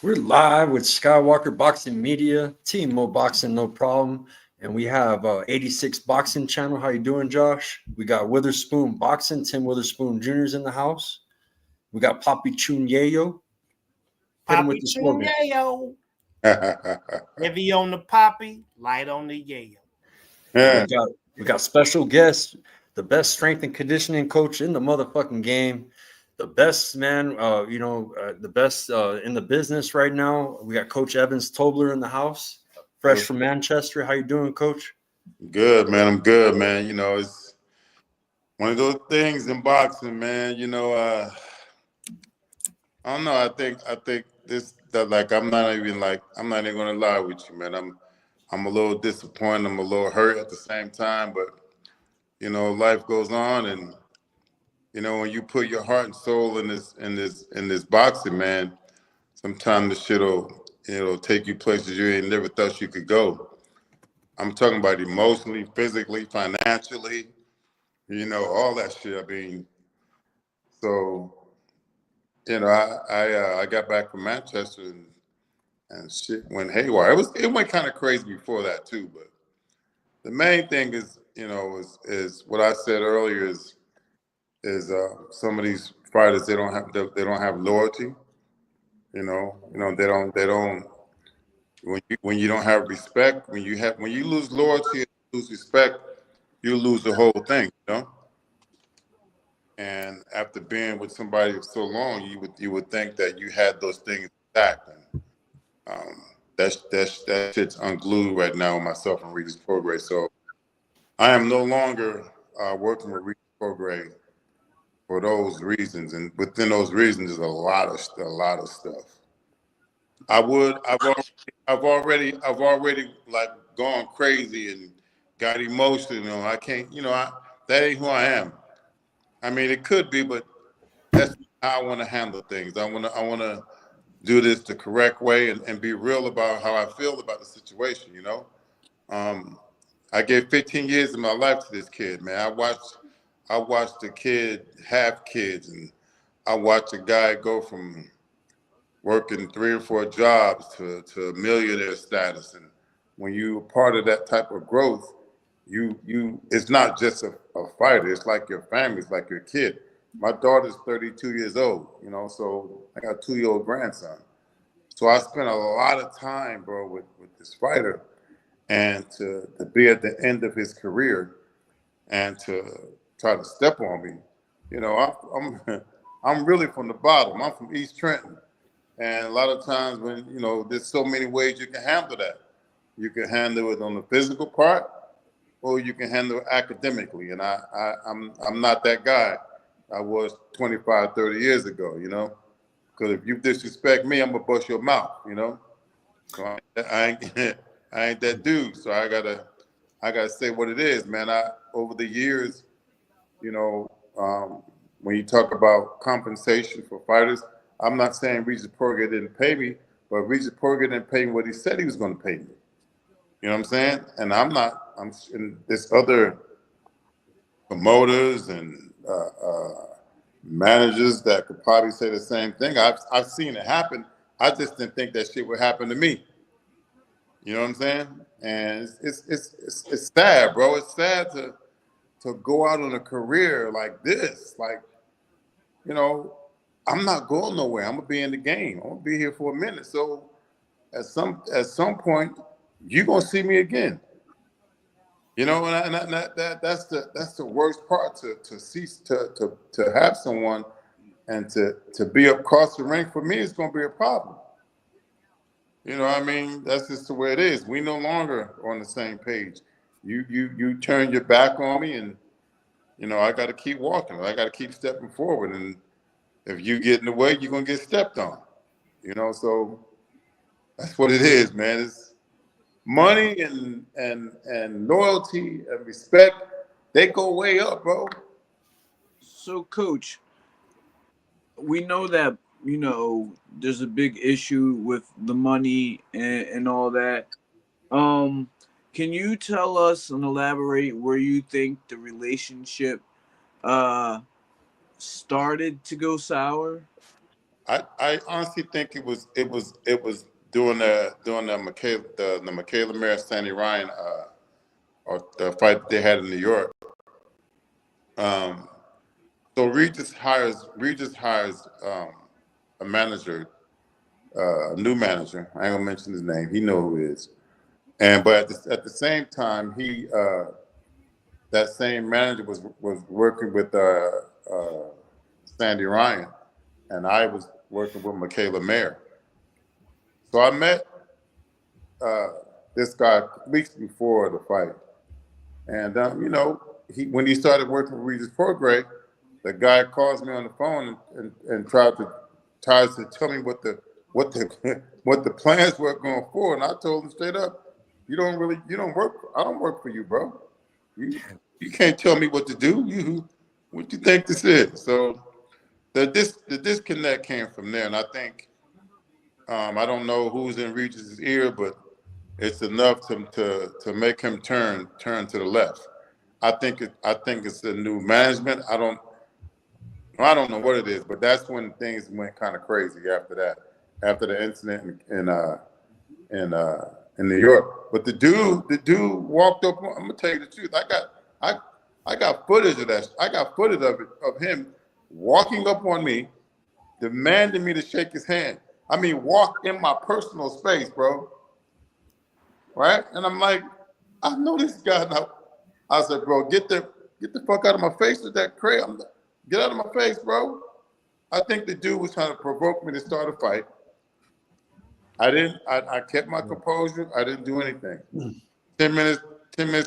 We're live with Skywalker Boxing Media, Team Mo Boxing, no problem. And we have 86 Boxing Channel. How you doing, Josh? We got Witherspoon Boxing, Tim Witherspoon Jr.'s in the house. We got Poppy Chunyayo. Hit him with Poppy the slogan. Chunyayo. Heavy on the poppy, light on the yayo. And we got special guests, the best strength and conditioning coach in the motherfucking game. The best man, the best in the business right now. We got Coach Evins Tobler in the house, fresh from Manchester. How you doing, Coach? Good, man. I'm good, man. You know, it's one of those things in boxing, man. You know, I don't know. I think I'm not even gonna lie with you, man. I'm a little disappointed. I'm a little hurt at the same time, but you know, life goes on, and you know, when you put your heart and soul in this boxing, man, sometimes the it'll take you places you ain't never thought you could go. I'm talking about emotionally, physically, financially, you know, all that shit. I mean, so you know, I got back from Manchester and shit went haywire. It went kind of crazy before that too, but the main thing is, you know, is what I said earlier is some of these fighters they don't have loyalty. They don't when you don't have respect, when you lose loyalty and lose respect, you lose the whole thing, you know. And after being with somebody for so long, you would think that you had those things intact. And that shit's unglued right now with myself and Regis Prograis. So I am no longer working with Regis Prograis for those reasons. And within those reasons, there's a lot of stuff. I've already like gone crazy and got emotional. I can't, you know, that ain't who I am. I mean, it could be, but that's how I want to handle things. I want to do this the correct way and be real about how I feel about the situation. You know, I gave 15 years of my life to this kid, man. I watched the kid have kids, and I watched a guy go from working 3 or 4 jobs to millionaire status. And when you're part of that type of growth, you it's not just a fighter. It's like your family. It's like your kid. My daughter's 32 years old, you know, so I got a 2-year-old grandson. So I spent a lot of time, bro, with this fighter, and to be at the end of his career and to try to step on me. You know, I'm really from the bottom. I'm from East Trenton. And a lot of times when, you know, there's so many ways you can handle that. You can handle it on the physical part, or you can handle it academically. And I'm not that guy I was 25, 30 years ago, you know? Because if you disrespect me, I'm gonna bust your mouth, you know? So I ain't I ain't that dude. So I gotta say what it is, man. Over the years, you know, when you talk about compensation for fighters, I'm not saying Regis Prograis didn't pay me, but Regis Prograis didn't pay me what he said he was going to pay me. You know what I'm saying? And I'm in this other promoters and managers that could probably say the same thing. I've seen it happen. I just didn't think that shit would happen to me. You know what I'm saying? And it's sad, bro. It's sad to go out on a career like this. Like, you know, I'm not going nowhere. I'm gonna be in the game. I'm gonna be here for a minute. So at some point, you're gonna see me again. You know, and that's the worst part to have someone and to be across the ring. For me, it's gonna be a problem. You know what I mean? That's just the way it is. We no longer on the same page. You turn your back on me, and you know I got to keep walking. I got to keep stepping forward. And if you get in the way, you're gonna get stepped on. You know, so that's what it is, man. It's money and loyalty and respect. They go way up, bro. So, Coach, we know that there's a big issue with the money and all that. Um, can you tell us and elaborate where you think the relationship uh started to go sour? I honestly think it was during the Michaela Mayer Sandy Ryan or the fight they had in New York. So Regis hires a manager, a new manager. I ain't gonna mention his name. He know who it is. But at the same time, that same manager was working with Sandy Ryan, and I was working with Michaela Mayer. So I met this guy weeks before the fight, and when he started working with Regis Prograis, the guy calls me on the phone and tries to tell me what the what the plans were going forward, and I told him straight up, you don't work. I don't work for you, bro. You can't tell me what to do. What you think this is? So the disconnect came from there, and I think I don't know who's in Regis's ear, but it's enough to make him turn to the left. I think it's the new management. I don't know what it is, but that's when things went kind of crazy after that, after the incident in New York. But the dude walked up. I'm gonna tell you the truth. I got footage of that. I got footage of him walking up on me, demanding me to shake his hand. I mean, walk in my personal space, bro. Right? And I'm like, I know this guy now. I said, bro, get the fuck out of my face with that crayon. Get out of my face, bro. I think the dude was trying to provoke me to start a fight. I kept my composure. I didn't do anything. 10 minutes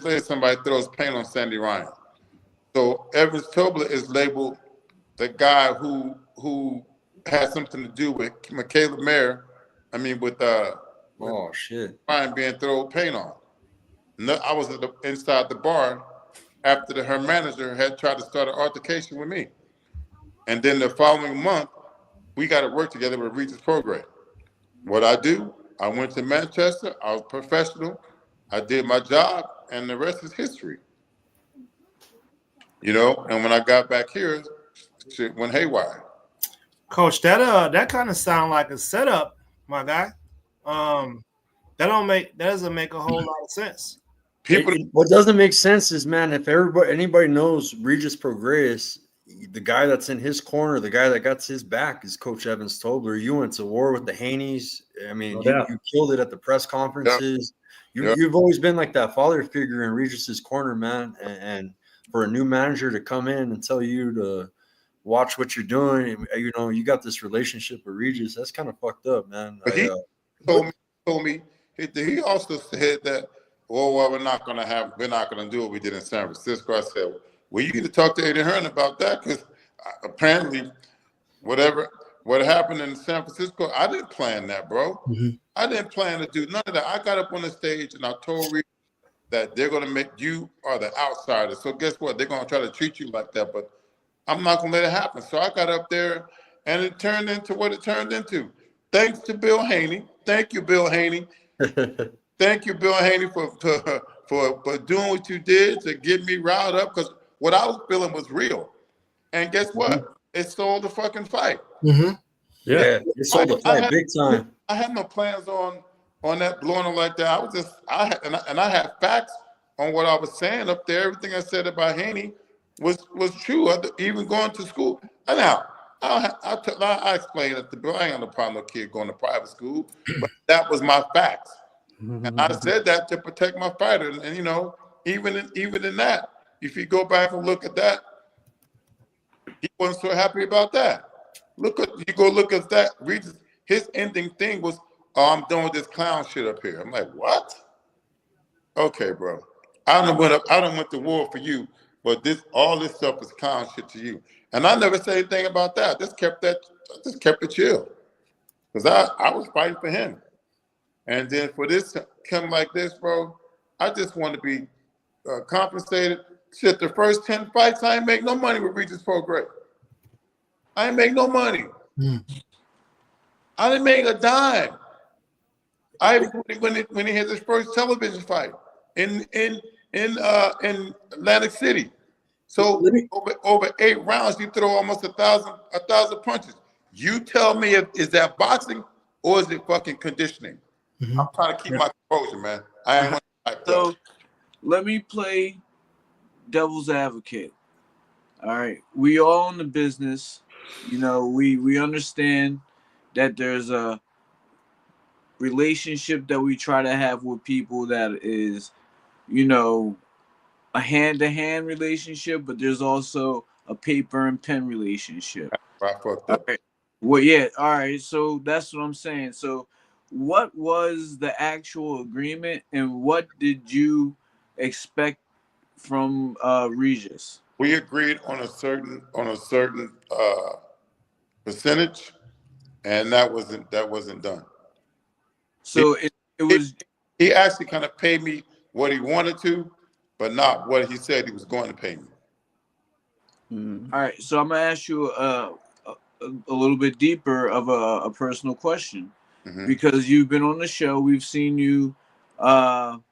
later, somebody throws paint on Sandy Ryan. So Evins Tobler is labeled the guy who had something to do with Michaela Mayer. I mean, with Ryan being thrown paint on. No, I was inside the bar after her manager had tried to start an altercation with me. And then the following month, we got to work together with Regis Prograis. What I do, I went to Manchester. I was professional. I did my job, and the rest is history. And when I got back here, shit went haywire. Coach, that kind of sound like a setup, my guy. That doesn't make a whole lot of sense. What doesn't make sense is, man, if anybody knows Regis Prograis, the guy that's in his corner, the guy that got his back is Coach Evins Tobler. You went to war with the Haneys. I mean, you killed it at the press conferences. You've always been like that father figure in Regis's corner, man. And for a new manager to come in and tell you to watch what you're doing, you got this relationship with Regis. That's kind of fucked up, man. But he told me. He also said that, well, we're not going to do what we did in San Francisco. I said, well, you need to talk to Eddie Hearn about that, because apparently what happened in San Francisco, I didn't plan that, bro. Mm-hmm. I didn't plan to do none of that. I got up on the stage and I told Regis that they're going to make you are the outsider. So guess what? They're going to try to treat you like that, but I'm not going to let it happen. So I got up there and it turned into what it turned into. Thanks to Bill Haney. Thank you, Bill Haney. Thank you, Bill Haney, for doing what you did to get me riled up, because what I was feeling was real. And guess what? Mm-hmm. It sold the fucking fight. Mm-hmm. Yeah, it sold the fight big time. I had no plans on that blowing it like that. I had facts on what I was saying up there. Everything I said about Haney was true. Even going to school. And now I explained it to Bill. I ain't got no problem with kid going to private school, but that was my facts. And I said that to protect my fighter. And even in that, if you go back and look at that, he wasn't so happy about that. Look at that. Regis, his ending thing was, "Oh, I'm done with this clown shit up here." I'm like, what? Okay, bro. I done went to war for you, but all this stuff is clown shit to you. And I never said anything about that. I just kept it chill, because I was fighting for him. And then for this to come like this, bro, I just want to be compensated. Shit, the first 10 fights, I ain't make no money with Regis Prograis. I ain't make no money. I didn't make a dime. When he had his first television fight in Atlantic City. So over 8 rounds, he threw almost 1,000 punches. You tell me if is that boxing or is it fucking conditioning? Mhm. I'm trying to keep my composure, man. I ain't want to So let me play devil's advocate. All right, we all in the business. You know, we understand that there's a relationship that we try to have with people that is, you know, a hand-to-hand relationship, but there's also a paper and pen relationship. I fucked All up. right. Well, yeah. All right. So that's what I'm saying. So, what was the actual agreement, and what did you expect from Regis? We agreed on a certain percentage, and that wasn't done. So it was He actually kind of paid me what he wanted to, but not what he said he was going to pay me. all right. So I'm gonna ask you a little bit deeper of a personal question, Mhm. because you've been on the show. We've seen you have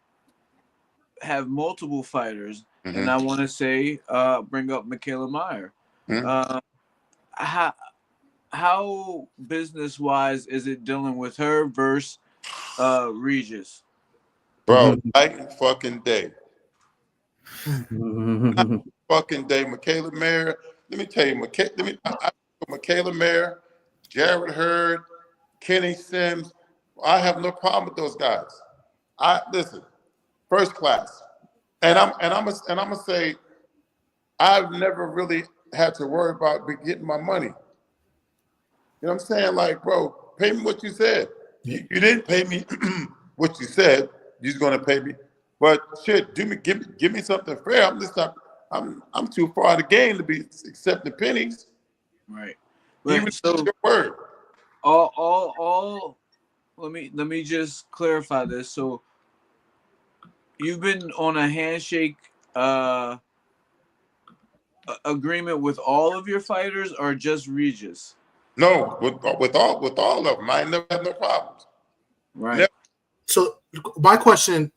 multiple fighters, and Mhm. I want to say bring up Michaela Meyer. Mhm. How business wise is it dealing with her versus Regis? Bro, night and fucking day. Fucking day. Michaela Mayer. Let me tell you, Michaela Mayer, Jared Hurd, Kenny Sims. I have no problem with those guys. I listen, first class. And I'm gonna say I've never really had to worry about getting my money. You know what I'm saying? Like, bro, pay me what you said. You didn't pay me what you said. You're gonna pay me, but shit, give me something fair. I'm just not. I'm too far out of the game to be accepting pennies. Right. Even But so your word. all let me just clarify this. So you've been on a handshake agreement with all of your fighters, or just Regis? No, with all of them, I never had no problems. Right. Never. So my question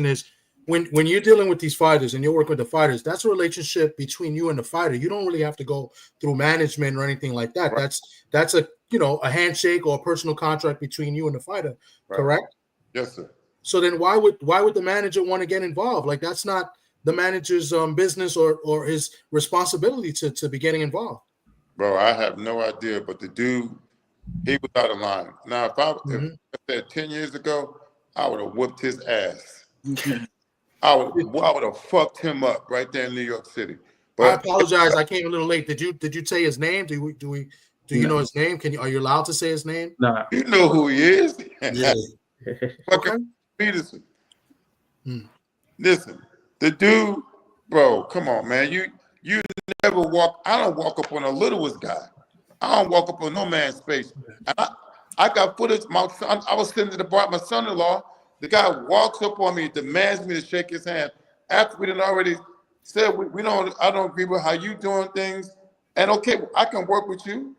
is, when you're dealing with these fighters and you're working with the fighters, that's a relationship between you and the fighter. You don't really have to go through management or anything like that. Right. That's a a handshake or a personal contract between you and the fighter, Right. correct? Yes, sir. So then why would the manager want to get involved? Like, that's not the manager's business or his responsibility to be getting involved. Bro, I have no idea, but the dude, he was out of line. Now, if I said 10 years ago, I would have whooped his ass. I would have fucked him up right there in New York City. I But apologize. I came a little late. Did you say his name? Do you know his name? Are you allowed to say his name? Nah. you know who he is. Yeah. Fucking Okay. Peterson. Hmm. Listen, the dude, bro, come on, man. You never walk. I don't walk up on the littlest guy. I don't walk up on no man's space. And I got footage. My son, I was sitting at the bar, my son-in-law. The guy walks up on me, demands me to shake his hand after we done already said we don't. I don't agree with how you doing things. And okay, I can work with you.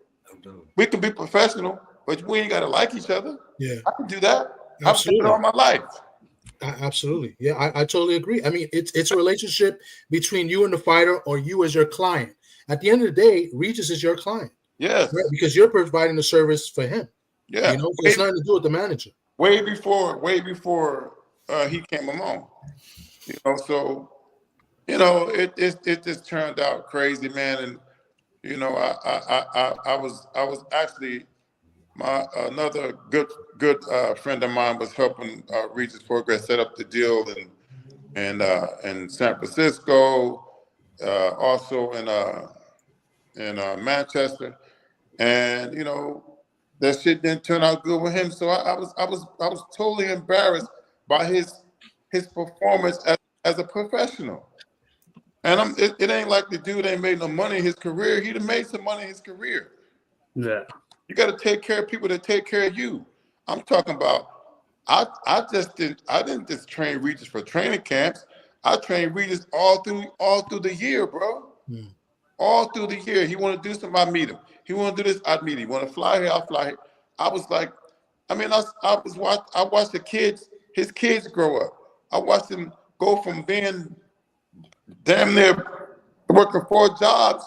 We can be professional, but we ain't gotta like each other. Yeah. I can do that. I've done it Absolutely. all my life. Absolutely. Yeah, I totally agree. I mean, it's a relationship between you and the fighter, or you as your client. At the end of the day, Regis is your client, Yes. right? Because you're providing the service for him. Yeah. So it's nothing to do with the manager. Way before he came along. So it just turned out crazy, man. And I was actually another good friend of mine was helping Regis Progress set up the deal in San Francisco, also in Manchester, and that shit didn't turn out good with him. So I was totally embarrassed by his performance as a professional. And it ain't like the dude ain't made no money in his career. He done made some money in his career. Yeah. You got to take care of people that take care of you. I'm talking about. I didn't just train Regis for training camps. I trained Regis all through the year, bro. Hmm. All through the year. He want to do something, I meet him. He want to do this, I'd meet him. He want to fly here, I'll fly here. I was like, I watched his kids grow up. I watched him go from being damn near working 4 jobs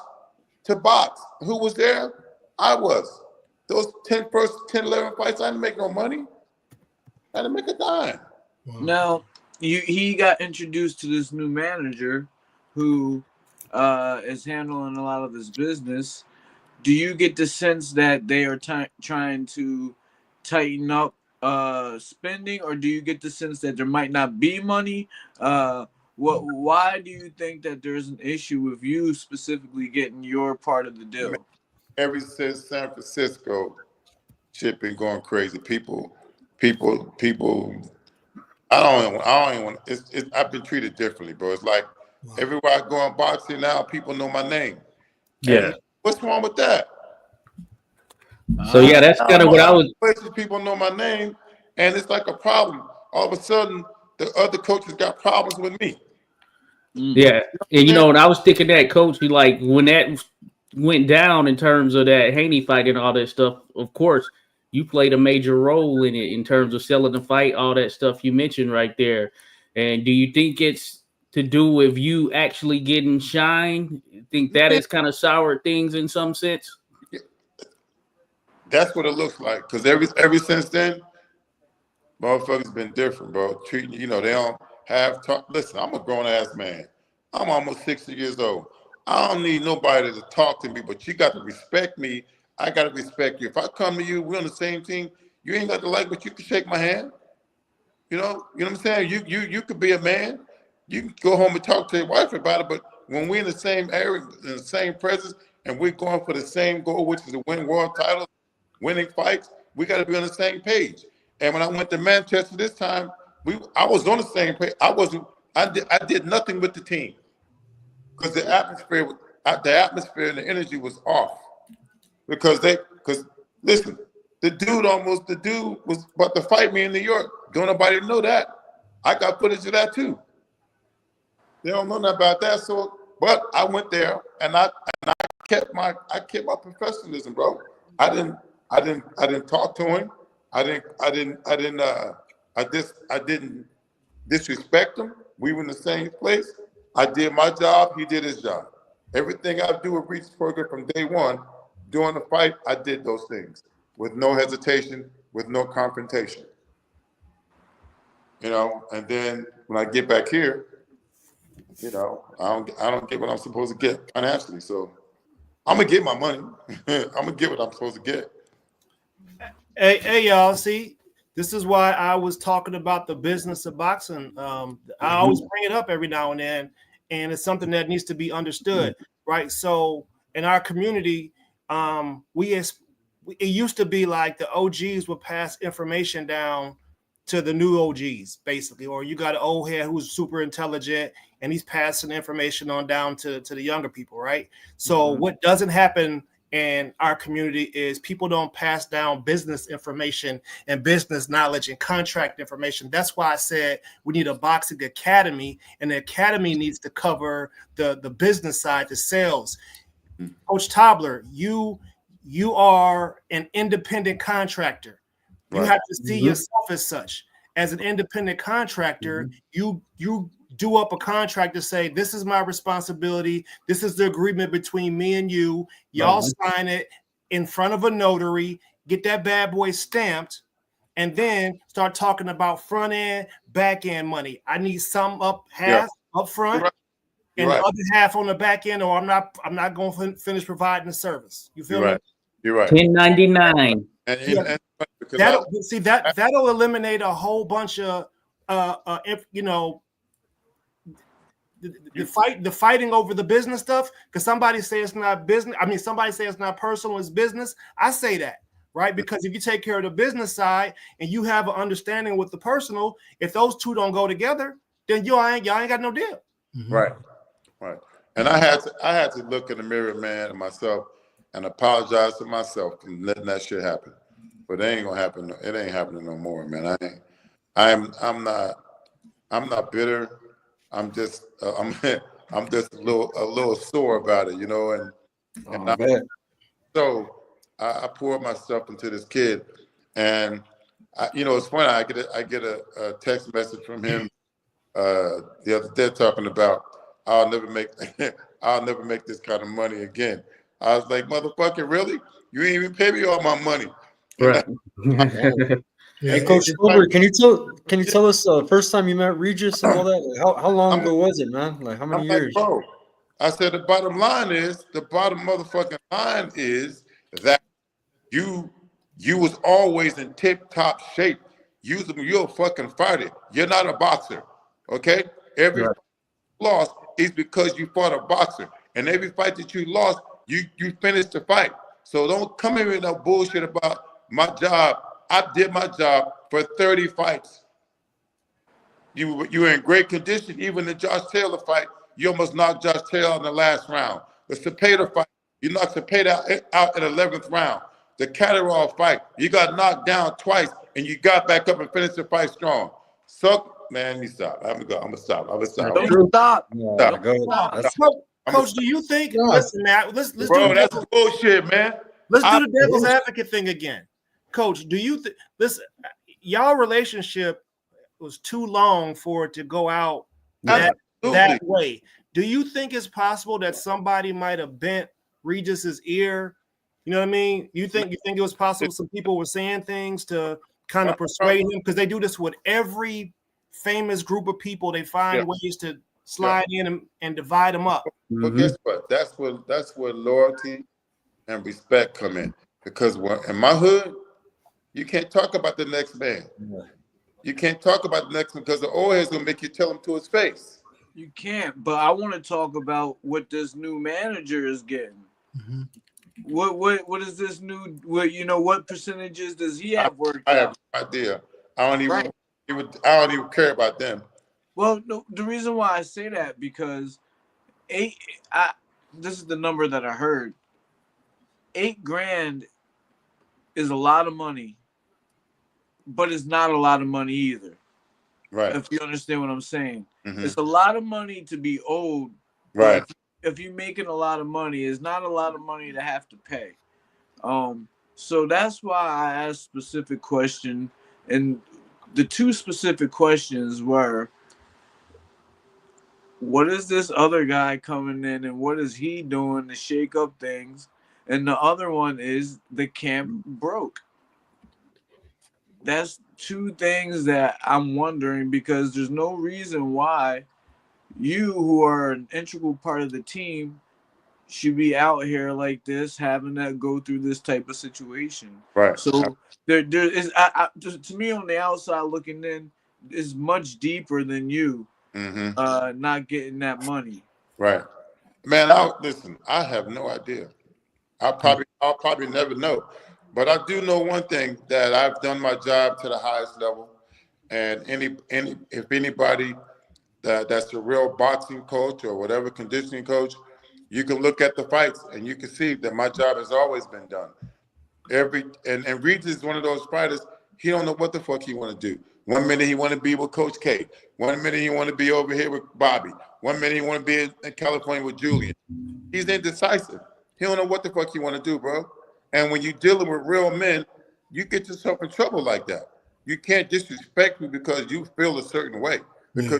to box. Who was there? I was. those 10, 11 fights, I didn't make no money. I didn't make a dime. Wow. Now, he got introduced to this new manager who is handling a lot of his business. Do you get the sense that they are trying to tighten up spending, or do you get the sense that there might not be money? Why do you think that there's an issue with you specifically getting your part of the deal? Ever since San Francisco, shit been going crazy. People. I don't even want. I've been treated differently, bro. It's like everywhere I go in boxing now, people know my name. Yeah. And what's wrong with that? So yeah, that's kind of what I was. Places people know my name, and it's like a problem. All of a sudden, the other coaches got problems with me. Yeah, and you know, and I was thinking that, Coach, like when that went down in terms of that Haney fight and all that stuff, of course, you played a major role in it in terms of selling the fight, all that stuff you mentioned right there. And do you think it's to do with you actually getting shine? You think that has kind of soured things in some sense? That's what it looks like. Because ever since then, motherfuckers been different, bro. Treating, you know, they don't have talk. Listen, I'm a grown ass man. I'm almost 60 years old. I don't need nobody to talk to me, but you got to respect me. I got to respect you. If I come to you, we're on the same team. You ain't got to like, but you can shake my hand. You know what I'm saying? You could be a man. You can go home and talk to your wife about it. But when we're in the same area, in the same presence, and we're going for the same goal, which is to win world titles, winning fights, we got to be on the same page. And when I went to Manchester this time, I was on the same page. I did nothing with the team because the atmosphere and the energy was off. Because listen, the dude was about to fight me in New York. Don't nobody know that. I got footage of that too. They don't know nothing about that. So, but I went there and I kept my professionalism, bro. I didn't talk to him. I didn't disrespect him. We were in the same place. I did my job. He did his job. Everything I do with Reach Program from day one, during the fight, I did those things with no hesitation, with no confrontation. You know, and then when I get back here, you know, I don't get what I'm supposed to get financially. So I'm gonna get my money. I'm gonna get what I'm supposed to get. Hey, y'all, see, this is why I was talking about the business of boxing. I always bring it up every now and then, and it's something that needs to be understood, right? So in our community, it used to be like the OGs would pass information down to the new OGs, basically, or you got an old head who's super intelligent and he's passing information on down to the younger people, right? So what doesn't happen in our community is people don't pass down business information and business knowledge and contract information. That's why I said we need a boxing academy, and the academy needs to cover the business side, the sales. Coach Tobler, you are an independent contractor. You have to see yourself as such. As an independent contractor, you do up a contract to say, this is my responsibility. This is the agreement between me and you. Y'all sign it in front of a notary, get that bad boy stamped, and then start talking about front end, back end money. I need some up front and the other half on the back end, or I'm not going to finish providing the service. You feel me? You're right. 1099. That'll eliminate a whole bunch of the fighting over the business stuff, because somebody say it's not business. I mean, somebody say it's not personal, it's business. I say that, right? Because if you take care of the business side and you have an understanding with the personal, if those two don't go together, then y'all ain't got no deal. Right. And I had to look in the mirror, man, and myself, and apologize to myself for letting that shit happen. But it ain't gonna happen. It ain't happening no more, man. I'm not bitter. I'm just I'm just a little sore about it, you know. So I poured myself into this kid, and it's funny. I get a text message from him the other day talking about I'll never make this kind of money again. I was like, motherfucker, really? You ain't even pay me all my money. Right. Hey, Coach Tobler, can you tell us first time you met Regis and all that? Like, how long ago was it, man? Like how many years? Bro, I said the bottom motherfucking line is that you was always in tip-top shape. You're a fucking fighter. You're not a boxer. Okay? Every loss is because you fought a boxer. And every fight that you lost, you finished the fight. So don't come here with no bullshit about my job. I did my job for 30 fights. You were in great condition. Even the Josh Taylor fight, you almost knocked Josh Taylor in the last round. The Cepeda fight, you knocked Cepeda out in the 11th round. The Catteral fight, you got knocked down twice and you got back up and finished the fight strong. So, man, you stop. I'm gonna stop. Don't stop. Coach, do you think? Listen, man. Let's bro, that's bullshit, man. Let's do the devil's advocate thing again. Coach, do you think this? Y'all relationship was too long for it to go out that way. Do you think it's possible that somebody might have bent Regis's ear? You know what I mean? You think it was possible some people were saying things to kind of persuade him? Because they do this with every famous group of people. They find ways to slide in and divide them up. But guess what? That's where loyalty and respect come in. Because in my hood, you can't talk about the next man. You can't talk about the next one because the old head's gonna make you tell him to his face. You can't. But I want to talk about what this new manager is getting. What is this new? What percentages does he have worked? I have no idea. I don't even care about them. Well, no, the reason why I say that because this is the number that I heard. $8,000 is a lot of money, but it's not a lot of money either. Right. If you understand what I'm saying. It's a lot of money to be owed. Right. If you're making a lot of money, it's not a lot of money to have to pay. So that's why I asked specific question. And the two specific questions were, what is this other guy coming in and what is he doing to shake up things? And the other one is the camp broke. That's two things that I'm wondering because there's no reason why you, who are an integral part of the team, should be out here like this, having to go through this type of situation. Right. So there is, to me on the outside looking in, is much deeper than you not getting that money. Right. Man, listen, I have no idea. I'll probably never know. But I do know one thing, that I've done my job to the highest level. And if anybody that's a real boxing coach or whatever conditioning coach, you can look at the fights and you can see that my job has always been done. And Regis is one of those fighters, he don't know what the fuck he want to do. 1 minute he want to be with Coach K. 1 minute he want to be over here with Bobby. 1 minute he want to be in California with Julian. He's indecisive. He don't know what the fuck he want to do, bro. And when you're dealing with real men, you get yourself in trouble like that. You can't disrespect me because you feel a certain way. Because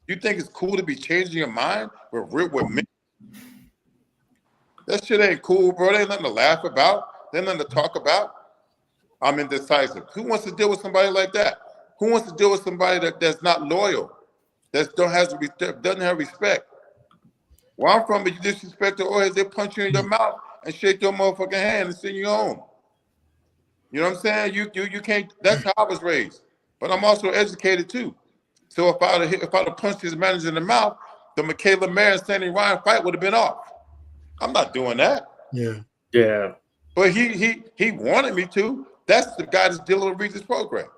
you think it's cool to be changing your mind with men. That shit ain't cool, bro. There ain't nothing to laugh about. There's nothing to talk about. I'm indecisive. Who wants to deal with somebody like that? Who wants to deal with somebody that's not loyal, doesn't have respect? Where I'm from, if you disrespect the oil, they punch you in your mouth and shake your motherfucking hand and send you home. You know what I'm saying? You can't. That's how I was raised. But I'm also educated too. So if I'd have punched his manager in the mouth, the Michaela Mayer and Sandy Ryan fight would have been off. I'm not doing that. Yeah. But he wanted me to. That's the guy that's dealing with Regis program.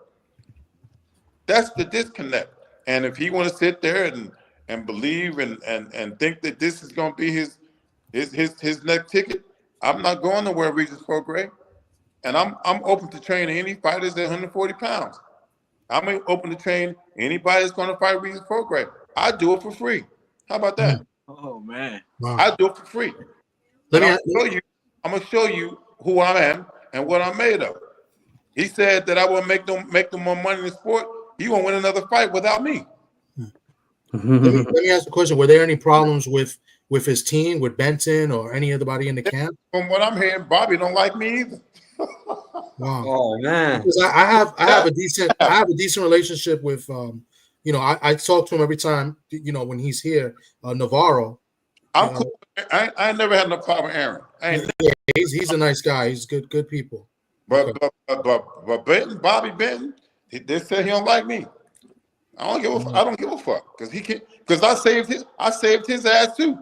That's the disconnect. And if he want to sit there and believe and think that this is going to be his next ticket, I'm not going to wear Regis program. And I'm open to train any fighters at 140 pounds. I'm open to train anybody that's going to fight Regis program. I do it for free. How about that? Oh man, wow. I do it for free. I'm gonna show you who I am and what I'm made of. He said that I will make them more money in the sport. He won't win another fight without me. Let me ask a question. Were there any problems with with his team, with Benton or any other in the camp? From what I'm hearing, Bobby don't like me either. Wow. Oh man. Because I have a decent relationship with I talk to him every time when he's here, Navarro. I'm cool. I ain't never had no problem with Aaron. He's a nice guy. He's good people. But Benton, Bobby Benton, they said he don't like me. I don't give a fuck because I saved his ass too.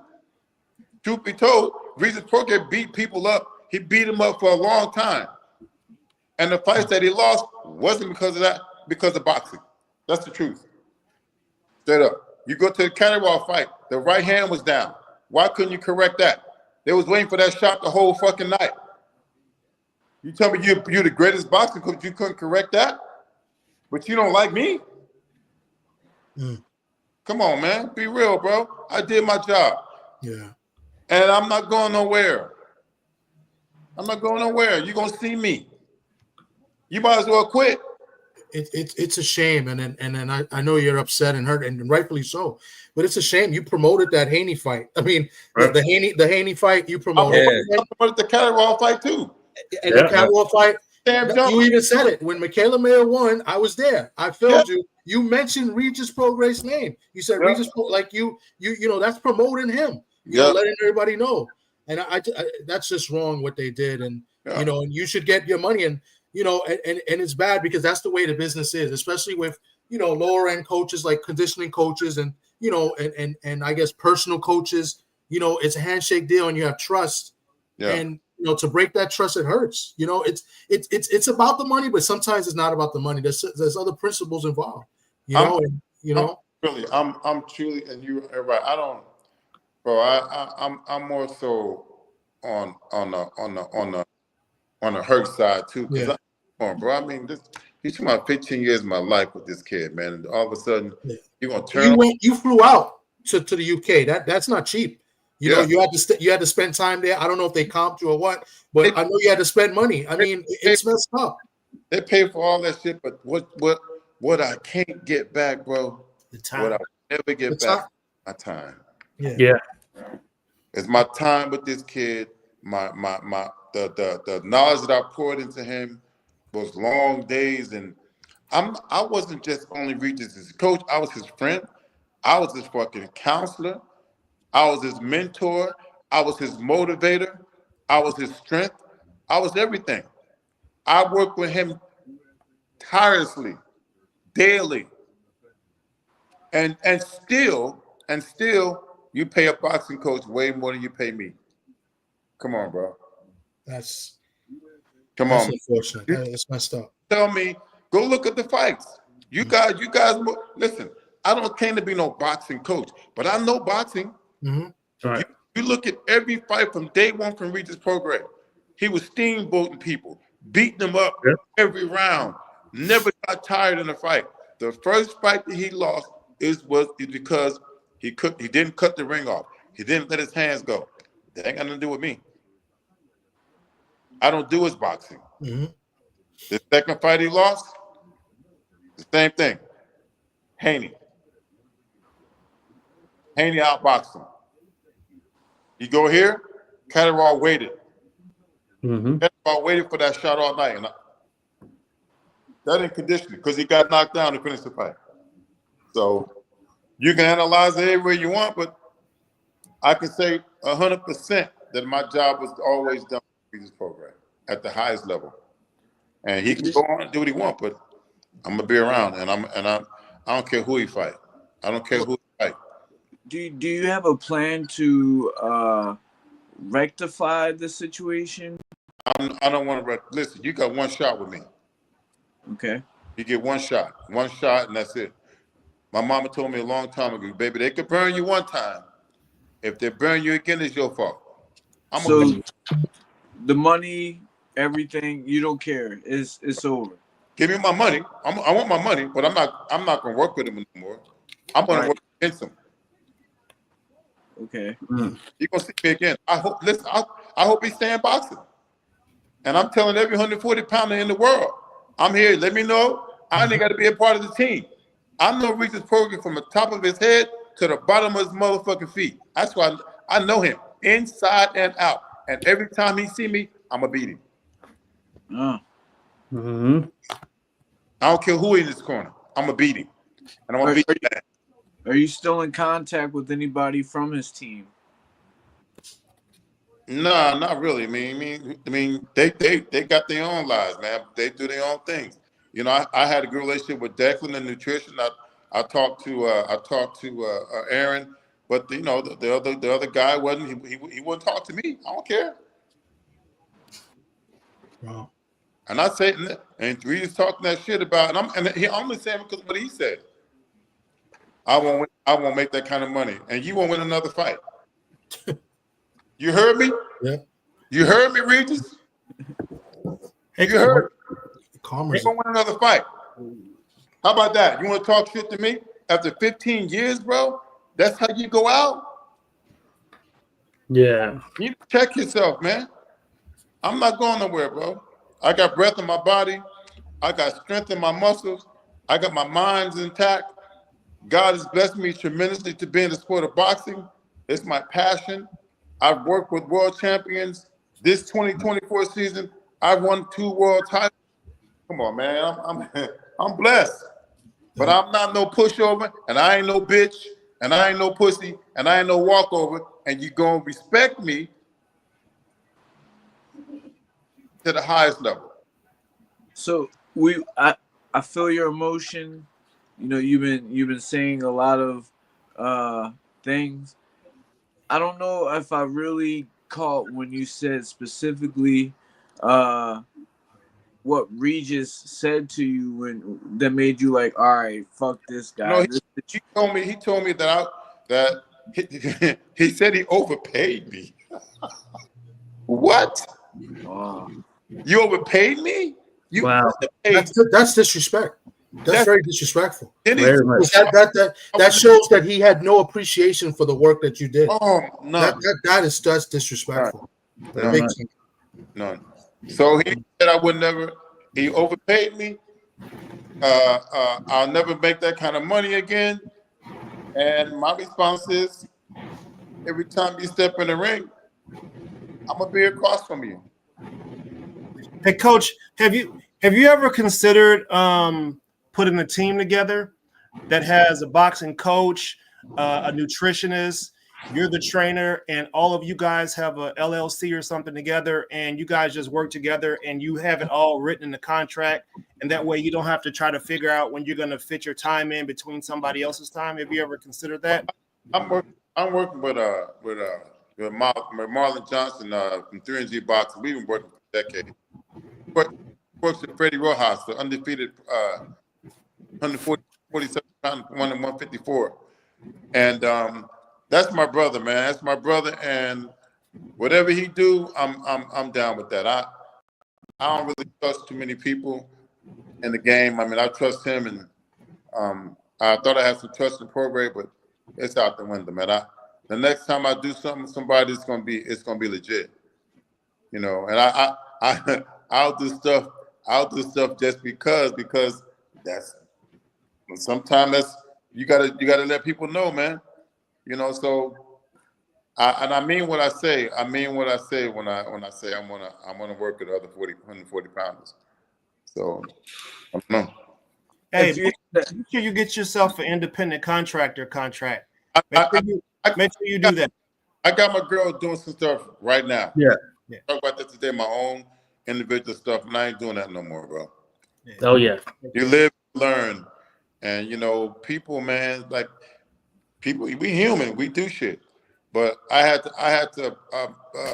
Truth be told, Regis Prograis beat people up. He beat him up for a long time. And the fights that he lost wasn't because of that, because of boxing. That's the truth. Straight up. You go to the Catteral fight, the right hand was down. Why couldn't you correct that? They was waiting for that shot the whole fucking night. You tell me you're the greatest boxer because you couldn't correct that? But you don't like me? Come on, man. Be real, bro. I did my job. Yeah. And I'm not going nowhere. You're going to see me. You might as well quit. It's a shame, and then I know you're upset and hurt, and rightfully so. But it's a shame you promoted that Haney fight. I mean, right. the Haney fight you promoted. I promoted the Catteral fight too. And the Catteral fight, you even said it when Michaela Mayer won. I was there. I filmed you. You mentioned Regis Prograis' name. You said Regis, like you that's promoting him. Letting everybody know. And I that's just wrong what they did, and and you should get your money and. And it's bad because that's the way the business is, especially with, lower end coaches like conditioning coaches and, and I guess personal coaches, it's a handshake deal and you have trust. Yeah. And, to break that trust, it hurts. It's about the money, but sometimes it's not about the money. There's other principles involved, Really, I'm truly, and you're right. I don't, bro, I'm more so on the hurt side too. Come on, bro. I mean, he's talking about 15 years of my life with this kid, man. And all of a sudden, you're gonna turn. You flew out to the UK. That's not cheap. You had to spend time there. I don't know if they comped you or what, but I know you had to spend money. I mean, it's messed up. They pay for all that shit, but what I can't get back, bro. The time. What I never get back, my time. Yeah. It's my time with this kid. The knowledge that I poured into him was long days, and I wasn't just only Regis' coach. I was his friend. I was his fucking counselor. I was his mentor. I was his motivator. I was his strength. I was everything. I worked with him tirelessly, daily, and still, you pay a boxing coach way more than you pay me. Come on, bro. That's unfortunate. That's messed up. Tell me, go look at the fights. You guys, listen. I don't claim to be no boxing coach, but I know boxing. Mm-hmm. Right. You look at every fight from day one from Regis Prograis. He was steamboating people, beating them up every round. Never got tired in a fight. The first fight that he lost is because he didn't cut the ring off. He didn't let his hands go. That ain't got nothing to do with me. I don't do his boxing. Mm-hmm. The second fight he lost, the same thing. Haney outboxed him. You go here, Catteral waited. Mm-hmm. Catteral waited for that shot all night. And that ain't conditioning because he got knocked down to finish the fight. So you can analyze it everywhere you want, but I can say 100% that my job was always done with this program at the highest level. And he can go on and do what he wants, but I'm gonna be around, and I don't care who he fight. I don't care who he fight. Do you have a plan to rectify the situation? I don't want to listen. You got one shot with me. Okay. You get one shot, and that's it. My mama told me a long time ago, baby, they could burn you one time. If they burn you again, it's your fault. The money, everything, you don't care. It's over. Give me my money. I want my money, but I'm not gonna work with him anymore. I'm gonna work against him. Okay. You're gonna see me again. I hope he's staying boxing. And I'm telling every 140-pounder in the world, I'm here. Let me know. I ain't got to be a part of the team. I know Regis Prograis from the top of his head to the bottom of his motherfucking feet. That's why I know him inside and out. And every time he see me, I'm going to beat him. Mm-hmm. I don't care who in this corner. I'm going to beat him. And I'm going to beat him. Are you still in contact with anybody from his team? No, not really. I mean, they got their own lives, man. They do their own things. You know, I had a good relationship with Declan and nutrition. I talked to Aaron, but you know, the other guy wasn't. He wouldn't talk to me. I don't care. Wow. And I say, and Reed's talking that shit about, and he only saying because of what he said. I won't make that kind of money, and you won't win another fight. You heard me? Yeah. You heard me, Regis? Hey, you heard? Commerce. You won't win another fight. How about that? You want to talk shit to me after 15 years, bro? That's how you go out? Yeah. You check yourself, man. I'm not going nowhere, bro. I got breath in my body. I got strength in my muscles. I got my mind's intact. God has blessed me tremendously to be in the sport of boxing. It's my passion. I've worked with world champions. This 2024 season, I've won 2 world titles. Come on, man. I'm blessed. But I'm not no pushover, and I ain't no bitch, and I ain't no pussy, and I ain't no walkover, and you gonna respect me to the highest level. So I feel your emotion. You know, you've been saying a lot of things. I don't know if I really caught when you said specifically what Regis said to you when that made you like, all right, fuck this guy. No, he told me that he said he overpaid me. What? You overpaid me? You Wow. That's disrespect. That's very disrespectful. Very much. That shows that he had no appreciation for the work that you did. Oh, no. That's disrespectful. None. So he said I would never. He overpaid me. I'll never make that kind of money again. And my response is, every time you step in the ring, I'm gonna be across from you. Hey, Coach, have you ever considered putting a team together that has a boxing coach, a nutritionist, you're the trainer, and all of you guys have a LLC or something together, and you guys just work together, and you have it all written in the contract, and that way you don't have to try to figure out when you're going to fit your time in between somebody else's time? Have you ever considered that? I'm working with Marlon Johnson from 3G Boxing. We've been working for a decade. Works with Freddie Rojas, the undefeated 147 pound, 154, and that's my brother, man. That's my brother, and whatever he do, I'm down with that. I don't really trust too many people in the game. I mean, I trust him, and I thought I had some trust in Prograis, but it's out the window, man. The next time I do something with somebody, it's gonna be legit, you know. And I'll do stuff just because that's sometimes you gotta let people know, man. You know, so I mean what I say. I mean what I say when I say I'm gonna work with other 140 pounders. So I don't know. Hey, make sure you get yourself an independent contractor contract. Make sure you do that. I got my girl doing some stuff right now. Yeah. Talk about that today, my own individual stuff, and I ain't doing that no more, bro. Oh yeah. You live, learn, and you know, people, man, like people, we human, we do shit. But I had to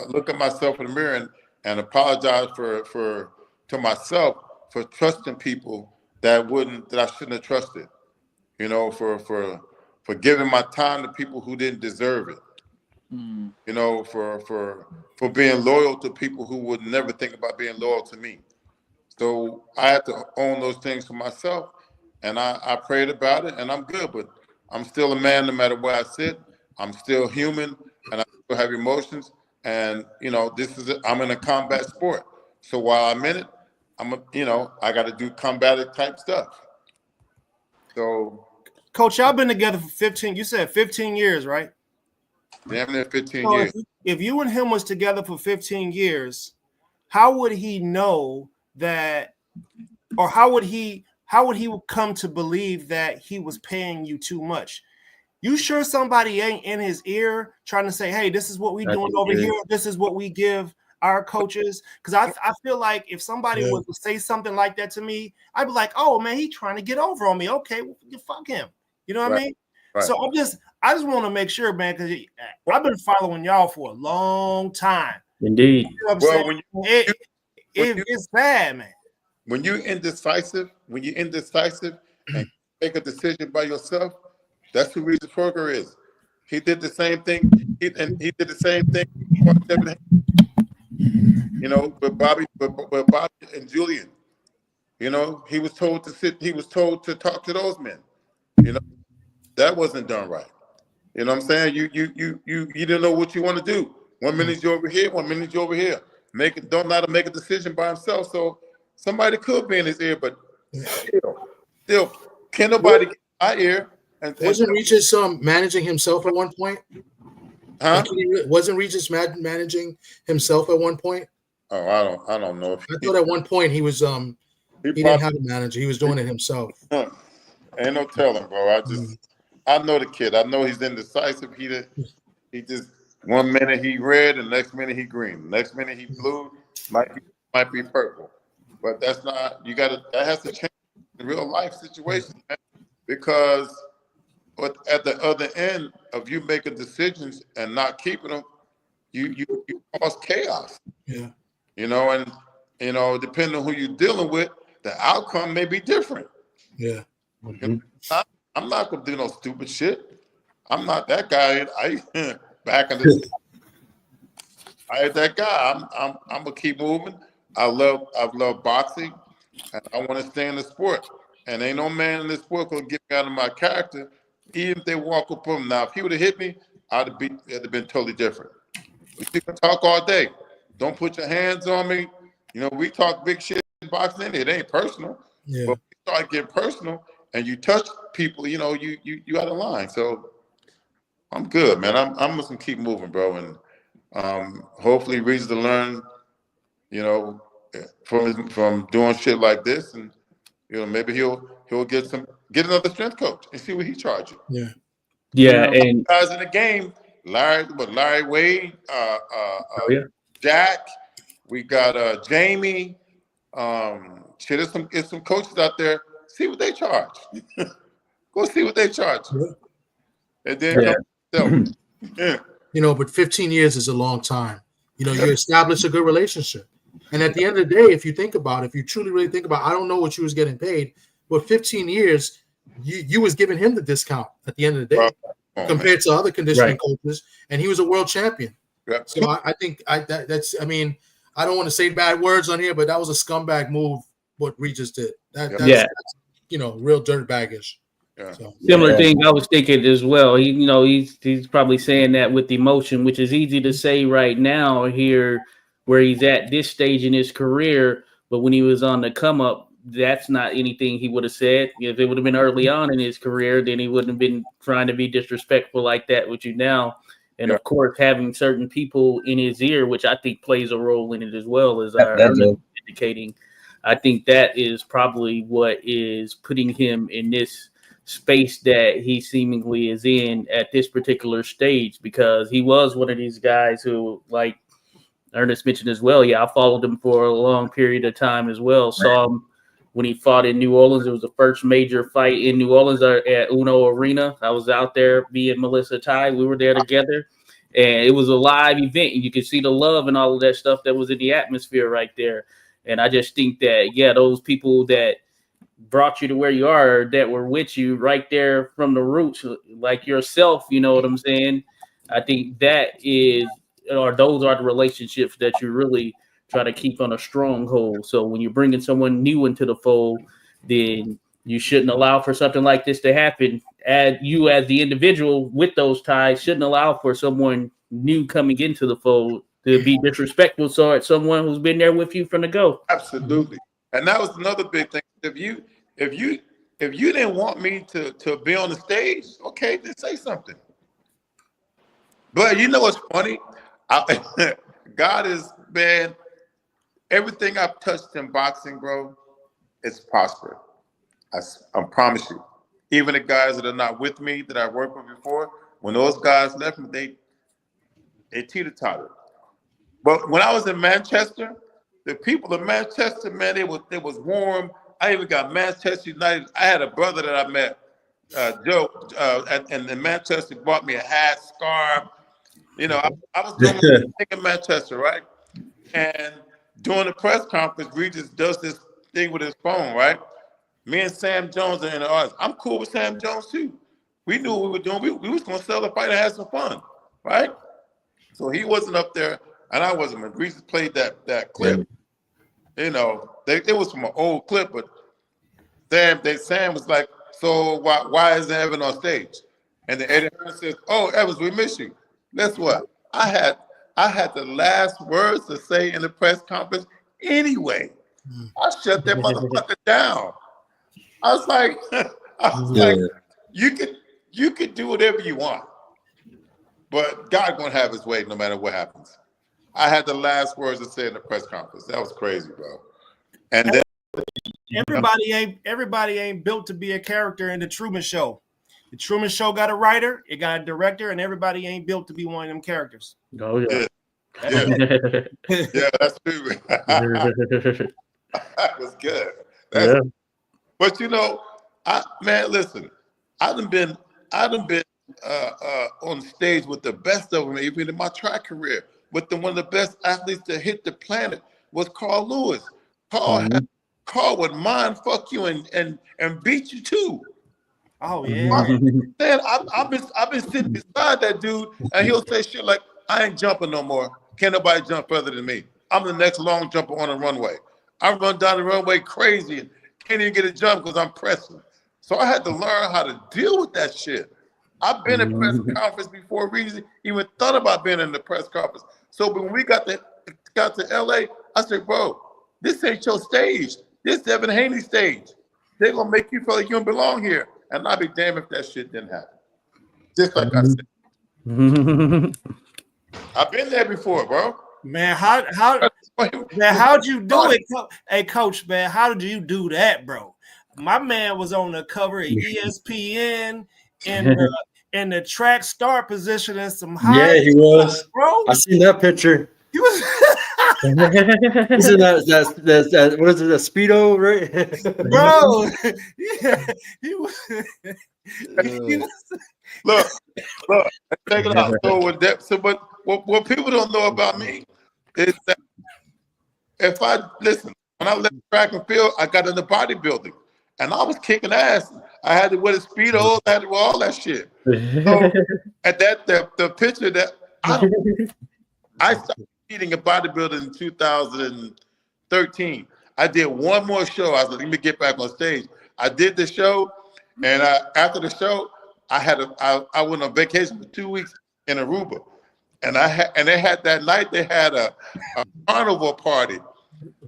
look at myself in the mirror and apologize to myself for trusting people that I shouldn't have trusted. You know, for giving my time to people who didn't deserve it. You know, for being loyal to people who would never think about being loyal to me. So I had to own those things for myself, and I prayed about it, and I'm good. But I'm still a man no matter where I sit. I'm still human, and I still have emotions. And you know, I'm in a combat sport. So while I'm in it, I got to do combative type stuff. So, Coach, y'all been together for 15. You said 15 years, right? Damn near 15 So years. if you and him was together for 15 years, how would he know that, or how would he come to believe that he was paying you too much? You sure somebody ain't in his ear trying to say, hey, this is what we doing over here. This is what we give our coaches. Because I feel like if somebody was to say something like that to me, I'd be like, oh man, he trying to get over on me. Okay, well, fuck him. You know what I mean? Right. So I just want to make sure, man, because I've been following y'all for a long time. Indeed. You know what I'm saying? It's bad, man. When you're indecisive and make a decision by yourself, that's who Regis Prograis is. He did the same thing. He did the same thing. You know, with Bobby and Julian. You know, he was told to sit. He was told to talk to those men. You know, that wasn't done right. You know what I'm saying? You didn't know what you want to do. 1 minute you're over here, 1 minute you're over here. Don't let him make a decision by himself. So somebody could be in his ear, but still, can nobody get in my ear? Wasn't Regis managing himself at one point? Huh? Wasn't Regis managing himself at one point? Oh, I don't know. I thought at one point he was he didn't have a manager. He was doing it himself. Ain't no telling, bro. I know the kid. I know he's indecisive. He just 1 minute he red, and next minute he green. Next minute he blue. Might be purple. But that's not. That has to change in real life situations, man, because. But at the other end of you making decisions and not keeping them, you cause chaos. Yeah. You know, and depending on who you're dealing with, the outcome may be different. Yeah. You know, I'm not gonna do no stupid shit. I'm not that guy. Back in the day, I ain't that guy. I'm gonna keep moving. I've loved boxing, and I want to stay in the sport. And ain't no man in this sport gonna get me out of my character. Even if they walk up on him. Now, if he would have hit me, it'd have been totally different. You can talk all day. Don't put your hands on me. You know, we talk big shit in boxing. It ain't personal. Yeah. But we start getting personal and you touch people, you know, you out of line. So I'm good, man. I'm just gonna keep moving, bro. And hopefully Regis to learn, you know, from doing shit like this, and you know, maybe he'll get another strength coach and see what he charges. Yeah. Yeah, you know, and guys in the game, Larry Wade, Jack, we got Jamie. There's some coaches out there. See what they charge. Go see what they charge. And then yeah. You know, but 15 years is a long time. You know, you establish a good relationship. And at the end of the day, if you truly really think about it, I don't know what you was getting paid, but 15 years, you was giving him the discount at the end of the day compared to other conditioning coaches, and he was a world champion. Yeah. So I think that's I mean, I don't want to say bad words on here, but that was a scumbag move what Regis did. That's you know, real dirtbaggish. Yeah. So, similar thing I was thinking as well. He's probably saying that with emotion, which is easy to say right now here where he's at this stage in his career. But when he was on the come up, that's not anything he would have said. If it would have been early on in his career, then he wouldn't have been trying to be disrespectful like that with you now. And of course, having certain people in his ear, which I think plays a role in it as well, as our indicating. I think that is probably what is putting him in this space that he seemingly is in at this particular stage, because he was one of these guys who, like Ernest mentioned as well, I followed him for a long period of time as well. Saw him when he fought in New Orleans. It was the first major fight in New Orleans at Uno Arena. I was out there, being Melissa Ty. We were there together, and it was a live event, and you could see the love and all of that stuff that was in the atmosphere right there. And I just think that, those people that brought you to where you are, that were with you right there from the roots, like yourself, you know what I'm saying? I think those are the relationships that you really try to keep on a stronghold. So when you're bringing someone new into the fold, then you shouldn't allow for something like this to happen. You as the individual with those ties shouldn't allow for someone new coming into the fold to be disrespectful towards someone who's been there with you from the go. Absolutely. And that was another big thing. If you didn't want me to be on the stage, okay, then say something. But you know what's funny? God is, man, everything I've touched in boxing, bro, it's prospered. I promise you. Even the guys that are not with me that I worked with before, when those guys left me, they teeter-tottered. But when I was in Manchester, the people in Manchester, man, it was warm. I even got Manchester United. I had a brother that I met, Joe, and in Manchester bought me a hat, scarf. You know, I was doing my thing in Manchester, right? And during the press conference, Regis does this thing with his phone, right? Me and Sam Jones are in the audience. I'm cool with Sam Jones too. We knew what we were doing. We was gonna sell the fight and have some fun, right? So he wasn't up there, and I wasn't. When Regis played that clip, you know, it was from an old clip, but Sam was like, so why isn't Evan on stage? And then Eddie Hearn says, oh, Evans, we miss you. Guess what? I had the last words to say in the press conference anyway. I shut that motherfucker down. I was like, you could do whatever you want, but God gonna have his way no matter what happens. I had the last words to say in the press conference. That was crazy, bro. And then everybody ain't built to be a character in the Truman Show. The Truman Show got a writer, it got a director, and everybody ain't built to be one of them characters. Oh yeah. Yeah, that's true. That was good. But you know, listen, I done been on stage with the best of them, even in my track career. With one of the best athletes to hit the planet was Carl Lewis. Carl would mind fuck you and beat you too. Oh yeah. Man, I've been sitting beside that dude, and he'll say shit like, "I ain't jumping no more. Can't nobody jump further than me. I'm the next long jumper on the runway. I run down the runway crazy and can't even get a jump because I'm pressing." So I had to learn how to deal with that shit. I've been in press conference before Reezy even thought about being in the press conference. So when we got to LA, I said, bro, this ain't your stage. This is Evan Haney's stage. They're gonna make you feel like you don't belong here. And I'd be damned if that shit didn't happen. Just like I said. I've been there before, bro. Man, how'd you do it? Hey, coach, man, how did you do that, bro? My man was on the cover of ESPN in the track start position and some high. Yeah, he was, bro. I seen that picture. He was. He's in that what is it, a Speedo, right? Bro, yeah, he was. Look, check it out. So but what people don't know about me is that when I left track and field, I got into bodybuilding, and I was kicking ass. I had to wear the Speedos, I had to wear all that shit. So at the picture that I started eating a bodybuilding in 2013. I did one more show. I was like, let me get back on stage. I did the show, and after the show, I went on vacation for 2 weeks in Aruba, and they had that night. They had a carnival party,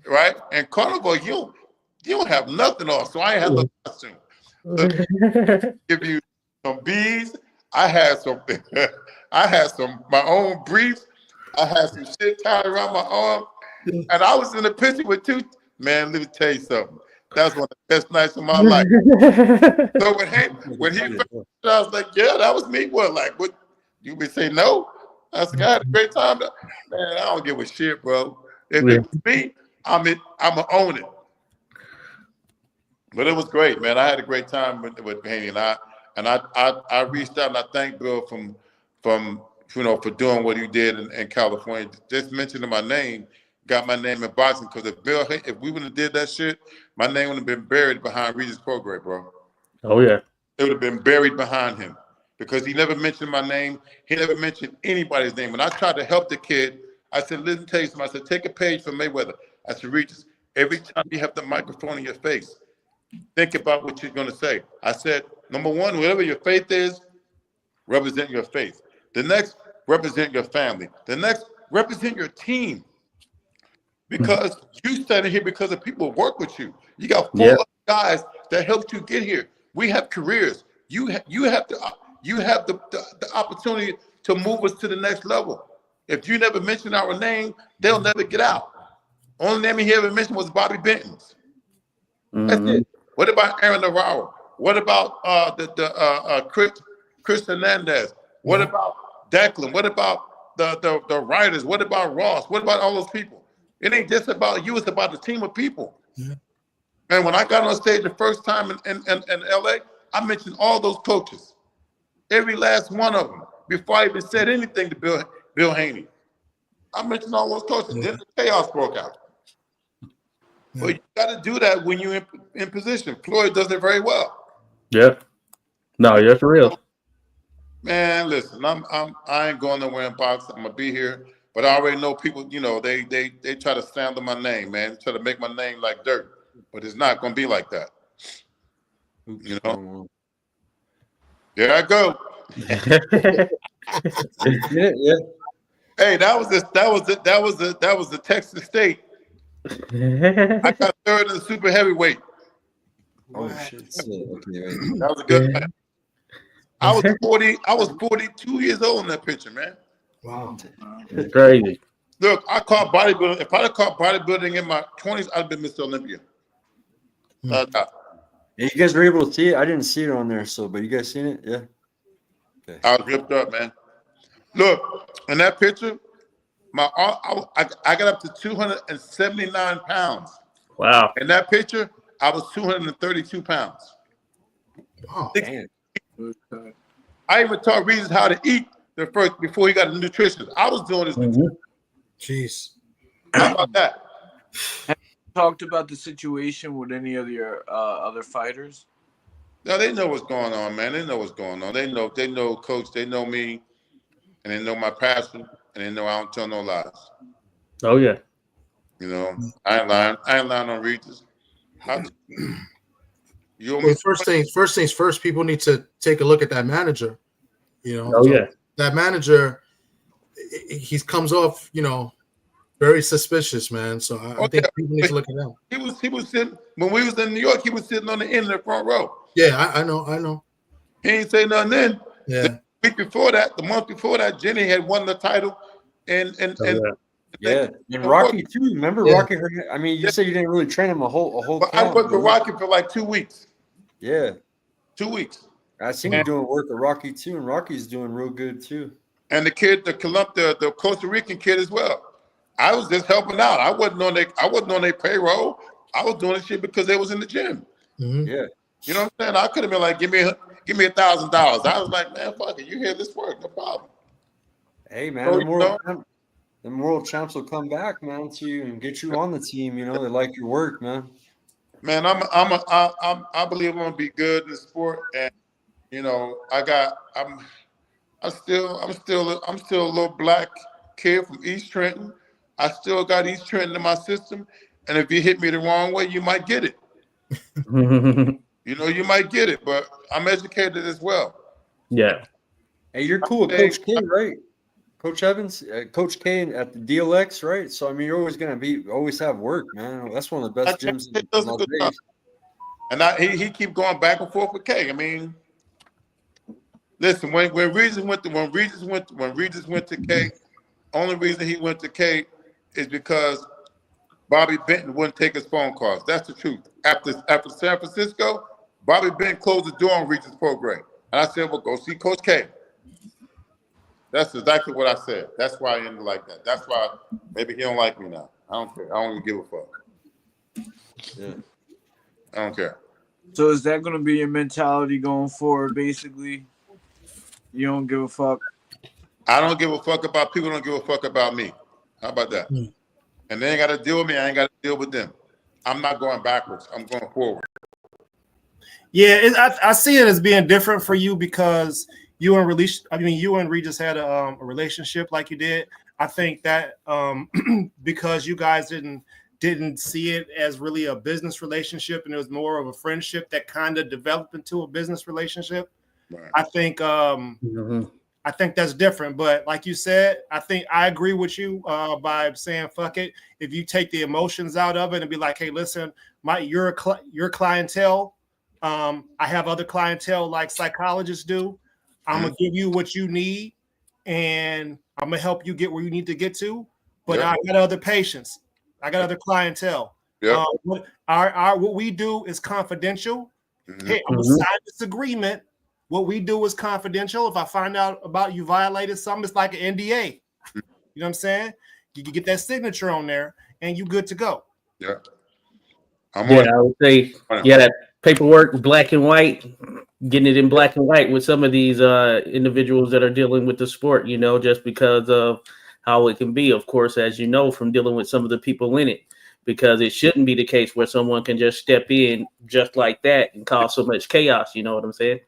right? And carnival, you don't have nothing on, so I ain't have no costume. So give you some beads. I had my own briefs. I had some shit tied around my arm, and I was in the picture with two. Man, let me tell you something. That was one of the best nights of my life. So when he I was like, yeah, that was me. What, like, what? You would say no? I said, I had a great time. Man, I don't give a shit, bro. If it's me, I'ma own it. But it was great, man. I had a great time with Haney, and I reached out and I thanked Bill for doing what he did in California. Just mentioning my name got my name in boxing, because if we wouldn't have did that shit, my name would have been buried behind Regis Prograis, bro. Oh yeah. It would have been buried behind him, because he never mentioned my name. He never mentioned anybody's name. When I tried to help the kid, I said, listen, tell you something. I said, take a page from Mayweather. I said, Regis, every time you have the microphone in your face, think about what you're going to say. I said, number one, whatever your faith is, represent your faith. The next, represent your family. The next, represent your team. Because you standing here because of people who work with you. You got four other guys that helped you get here. We have careers. You have the opportunity to move us to the next level. If you never mention our name, they'll never get out. Only name he ever mentioned was Bobby Benton's. That's it. What about Aaron Navarro? What about Chris Hernandez? What about Declan? What about the writers? What about Ross? What about all those people? It ain't just about you. It's about a team of people. Yeah. And when I got on stage the first time in LA, I mentioned all those coaches, every last one of them, before I even said anything to Bill Haney. I mentioned all those coaches. Then the chaos broke out. Yeah. But you got to do that when you're in position. Floyd does it very well. Yeah. No, that's real. Man, listen, I ain't going nowhere in boxing. I'm gonna be here, but I already know people. You know, they try to slander my name, man. They try to make my name like dirt, but it's not gonna be like that. You know. There I go. Yeah. Hey, that was the Texas State. I got third in the super heavyweight. Oh shit! Okay, that was a good match. I was 42 years old in that picture, man. Wow, it's crazy. Look, I caught bodybuilding. If I'd have caught bodybuilding in my 20s, I'd have been Mr. Olympia. Yeah, you guys were able to see it. I didn't see it on there, but you guys seen it? Yeah. Okay. I was ripped up, man. Look, in that picture, I got up to 279 pounds. Wow. In that picture, I was 232 pounds. Wow. Damn. I even taught Regis how to eat before he got a nutritionist. I was doing this. Jeez. How about that? Have you talked about the situation with any of your other fighters? No, they know what's going on, man. They know what's going on. They know Coach. They know me, and they know my passion, and they know I don't tell no lies. Oh yeah. You know, I ain't lying. I ain't lying on Regis. First things first. People need to take a look at that manager. You know. Oh yeah. That manager, he comes off, you know, very suspicious, man. So I think people need to look at him. He was sitting when we was in New York. He was sitting on the end of the front row. Yeah, I know. He ain't say nothing then. Yeah. The week before that, the month before that, Jenny had won the title, and Rocky too. Remember Rocky? I mean, you said you didn't really train him a whole. But I worked with Rocky for like 2 weeks. Yeah, 2 weeks. I seen you doing work with Rocky too, and Rocky's doing real good too. And the kid, the Costa Rican kid as well. I was just helping out. I wasn't on their payroll. I was doing this shit because they was in the gym. Mm-hmm. Yeah. You know what I'm saying? I could have been like, give me $1,000. I was like, man, fuck it. You hear this work, no problem. Hey man, the world champs will come back, man, to you and get you on the team. You know, they like your work, man. Man, I believe I'm gonna be good in the sport, and you know, I'm still a little black kid from East Trenton. I still got East Trenton in my system, and if you hit me the wrong way, you might get it. You know, you might get it, but I'm educated as well. Yeah. Hey, you're cool with Coach K, right? Coach Evans, Coach K at the DLX, right? So I mean, you're always gonna always have work, man. That's one of the best gyms nowadays. And he keep going back and forth with K. I mean, listen, when Regis went to K, only reason he went to K is because Bobby Benton wouldn't take his phone calls. That's the truth. After San Francisco, Bobby Benton closed the door on Regis Prograis. And I said, well, go see Coach K. That's exactly what I said. That's why I ended like that. That's why maybe he don't like me now. I don't care. I don't even give a fuck. Yeah. I don't care. So is that going to be your mentality going forward, basically? You don't give a fuck? I don't give a fuck about people. Don't give a fuck about me. How about that? And they ain't got to deal with me. I ain't got to deal with them. I'm not going backwards. I'm going forward. Yeah, I see it as being different for you because you and Regis had a relationship like you did. I think that because you guys didn't see it as really a business relationship and it was more of a friendship that kind of developed into a business relationship. Right. I think that's different. But like you said, I think I agree with you by saying fuck it. If you take the emotions out of it and be like, hey, listen, your clientele. I have other clientele like psychologists do. I'm gonna give you what you need, and I'm gonna help you get where you need to get to. But Yep. I got other patients. I got other clientele. Yep. What we do is confidential. Mhm. Hey, I'm gonna sign this agreement. What we do is confidential. If I find out about you violated something, it's like an NDA. You know what I'm saying? You can get that signature on there, and you good to go. Yeah. I would say, that paperwork, black and white, getting it in black and white with some of these individuals that are dealing with the sport, just because of how it can be, of course, as you know, from dealing with some of the people in it, because it shouldn't be the case where someone can just step in just like that and cause so much chaos. You know what I'm saying?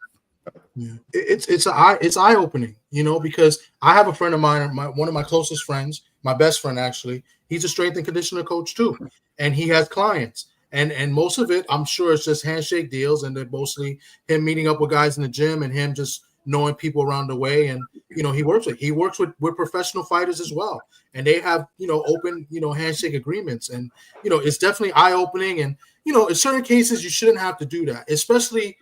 Yeah. It's eye opening, because I have a friend of mine, one of my closest friends, my best friend actually. He's a strength and conditioning coach too, and he has clients, and most of it, I'm sure, it's just handshake deals, and they're mostly him meeting up with guys in the gym and him just knowing people around the way, and he works with professional fighters as well, and they have open handshake agreements, and it's definitely eye opening, and in certain cases you shouldn't have to do that, especially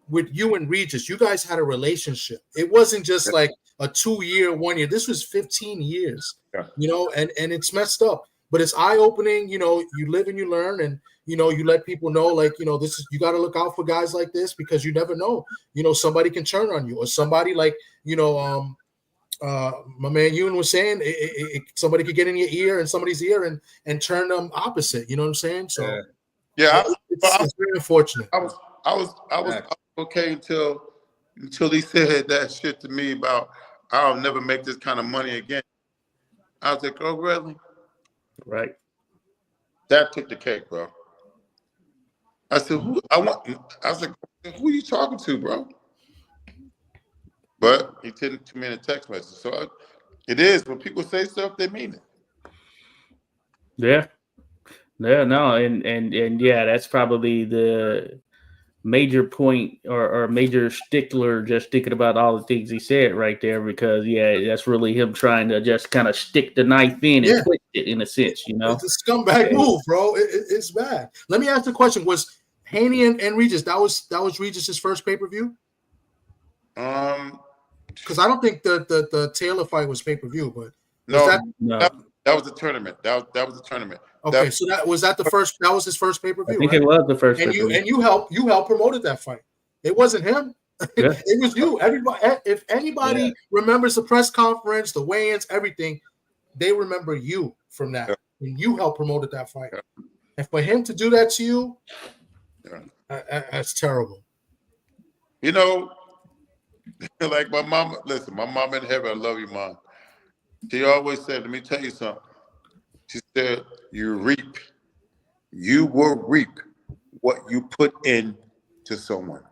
with you and Regis. You guys had a relationship. It wasn't just like a 2-year, 1 year. This was 15 years, and it's messed up, but it's eye opening. You live and you learn, and you let people know, like, this is, you got to look out for guys like this, because you never know, somebody can turn on you, or somebody like, my man Ewan was saying, somebody could get in your ear and somebody's ear and turn them opposite. You know what I'm saying? So it's very unfortunate. I was okay until he said that shit to me about, I'll never make this kind of money again. I was like, oh, really? Right. That took the cake, bro. I said, I was like, who are you talking to, bro? But he sent it to me in a text message. So it is, when people say stuff, they mean it. Yeah. Yeah, no, and yeah, that's probably the major point or major stickler, just thinking about all the things he said right there, because that's really him trying to just kind of stick the knife in and twist it, in a sense. It's a scumbag move, bro. It's bad. Let me ask the question: was Haney and Regis, that was Regis's first pay-per-view? Because I don't think the Taylor fight was pay-per-view, but that was the tournament. That was the tournament. Okay, so that was his first pay-per-view. I think it was the first. And you helped promoted that fight. It wasn't him. Yeah. It was you. Everybody, if anybody remembers the press conference, the weigh-ins, everything, they remember you from that. And you helped promoted that fight. And for him to do that to you, that's terrible. Like my mom. Listen, my mom in heaven, I love you, Mom. She always said, let me tell you something. She said, you will reap what you put in to someone.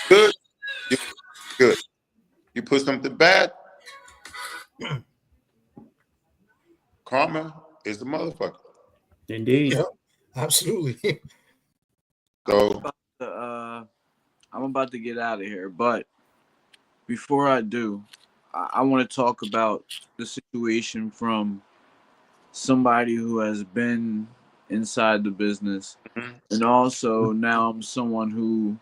Good, good. You put something bad, karma is the motherfucker. Indeed. Yeah, absolutely. So I'm about to get out of here, but before I do, I want to talk about the situation from somebody who has been inside the business, and also now I'm someone who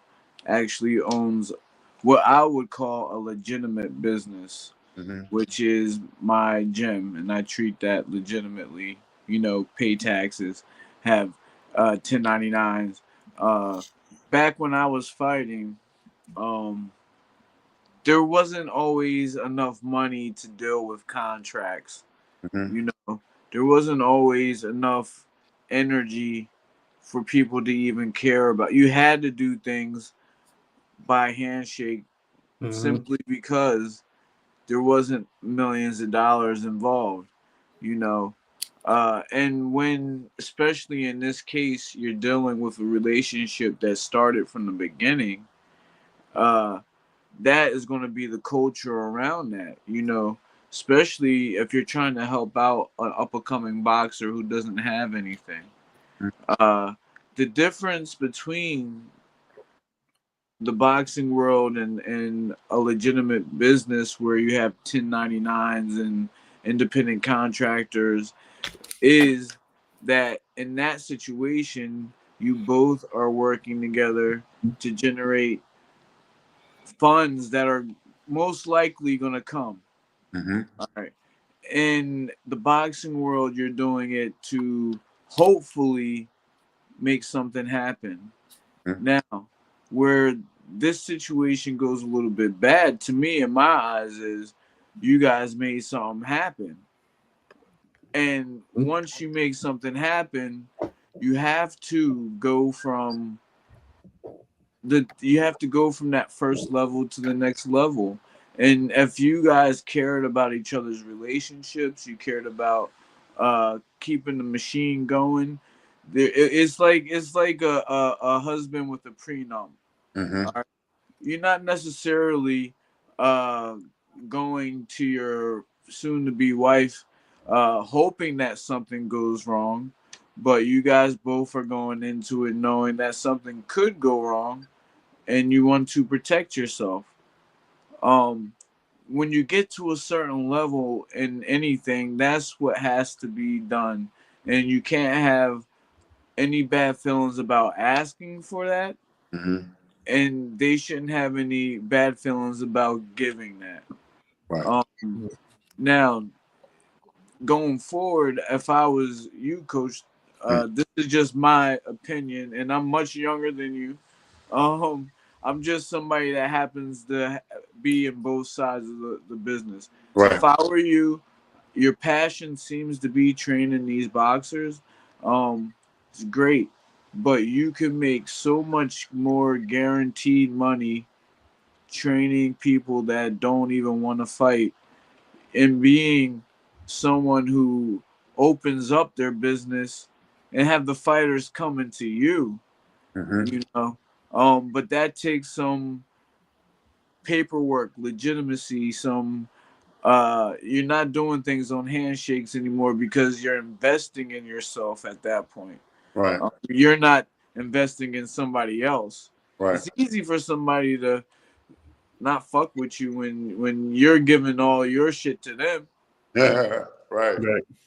actually owns what I would call a legitimate business, which is my gym, and I treat that legitimately. Pay taxes, have 1099s. Back when I was fighting, there wasn't always enough money to deal with contracts. There wasn't always enough energy for people to even care about. You had to do things by handshake simply because there wasn't millions of dollars involved, and when, especially in this case, you're dealing with a relationship that started from the beginning, that is going to be the culture around that, especially if you're trying to help out an up-and-coming boxer who doesn't have anything. The difference between the boxing world and a legitimate business where you have 1099s and independent contractors is that in that situation, you both are working together to generate funds that are most likely going to come. Mm-hmm. All right. In the boxing world, you're doing it to hopefully make something happen. Mm-hmm. Now, where this situation goes a little bit bad to me in my eyes is you guys made something happen. And once you make something happen, you have to go from that first level to the next level. And if you guys cared about each other's relationships, you cared about keeping the machine going. It's like a husband with a prenup. Mm-hmm. All right? You're not necessarily uh, going to your soon-to-be wife hoping that something goes wrong, but you guys both are going into it knowing that something could go wrong, and you want to protect yourself. Um, when you get to a certain level in anything, that's what has to be done, and you can't have any bad feelings about asking for that, Mm-hmm. and they shouldn't have any bad feelings about giving that. Right. Now, going forward, if I was you, Coach, this is just my opinion, and I'm much younger than you. I'm just somebody that happens to be in both sides of the business. So Right. if I were you, your passion seems to be training these boxers. It's great, but you can make so much more guaranteed money training people that don't even want to fight and being someone who opens up their business and have the fighters coming to you, Mm-hmm. you know. But that takes some paperwork, legitimacy, some you're not doing things on handshakes anymore because you're investing in yourself at that point. Right. You're not investing in somebody else. Right. It's easy for somebody to not fuck with you when you're giving all your shit to them. Yeah. Right.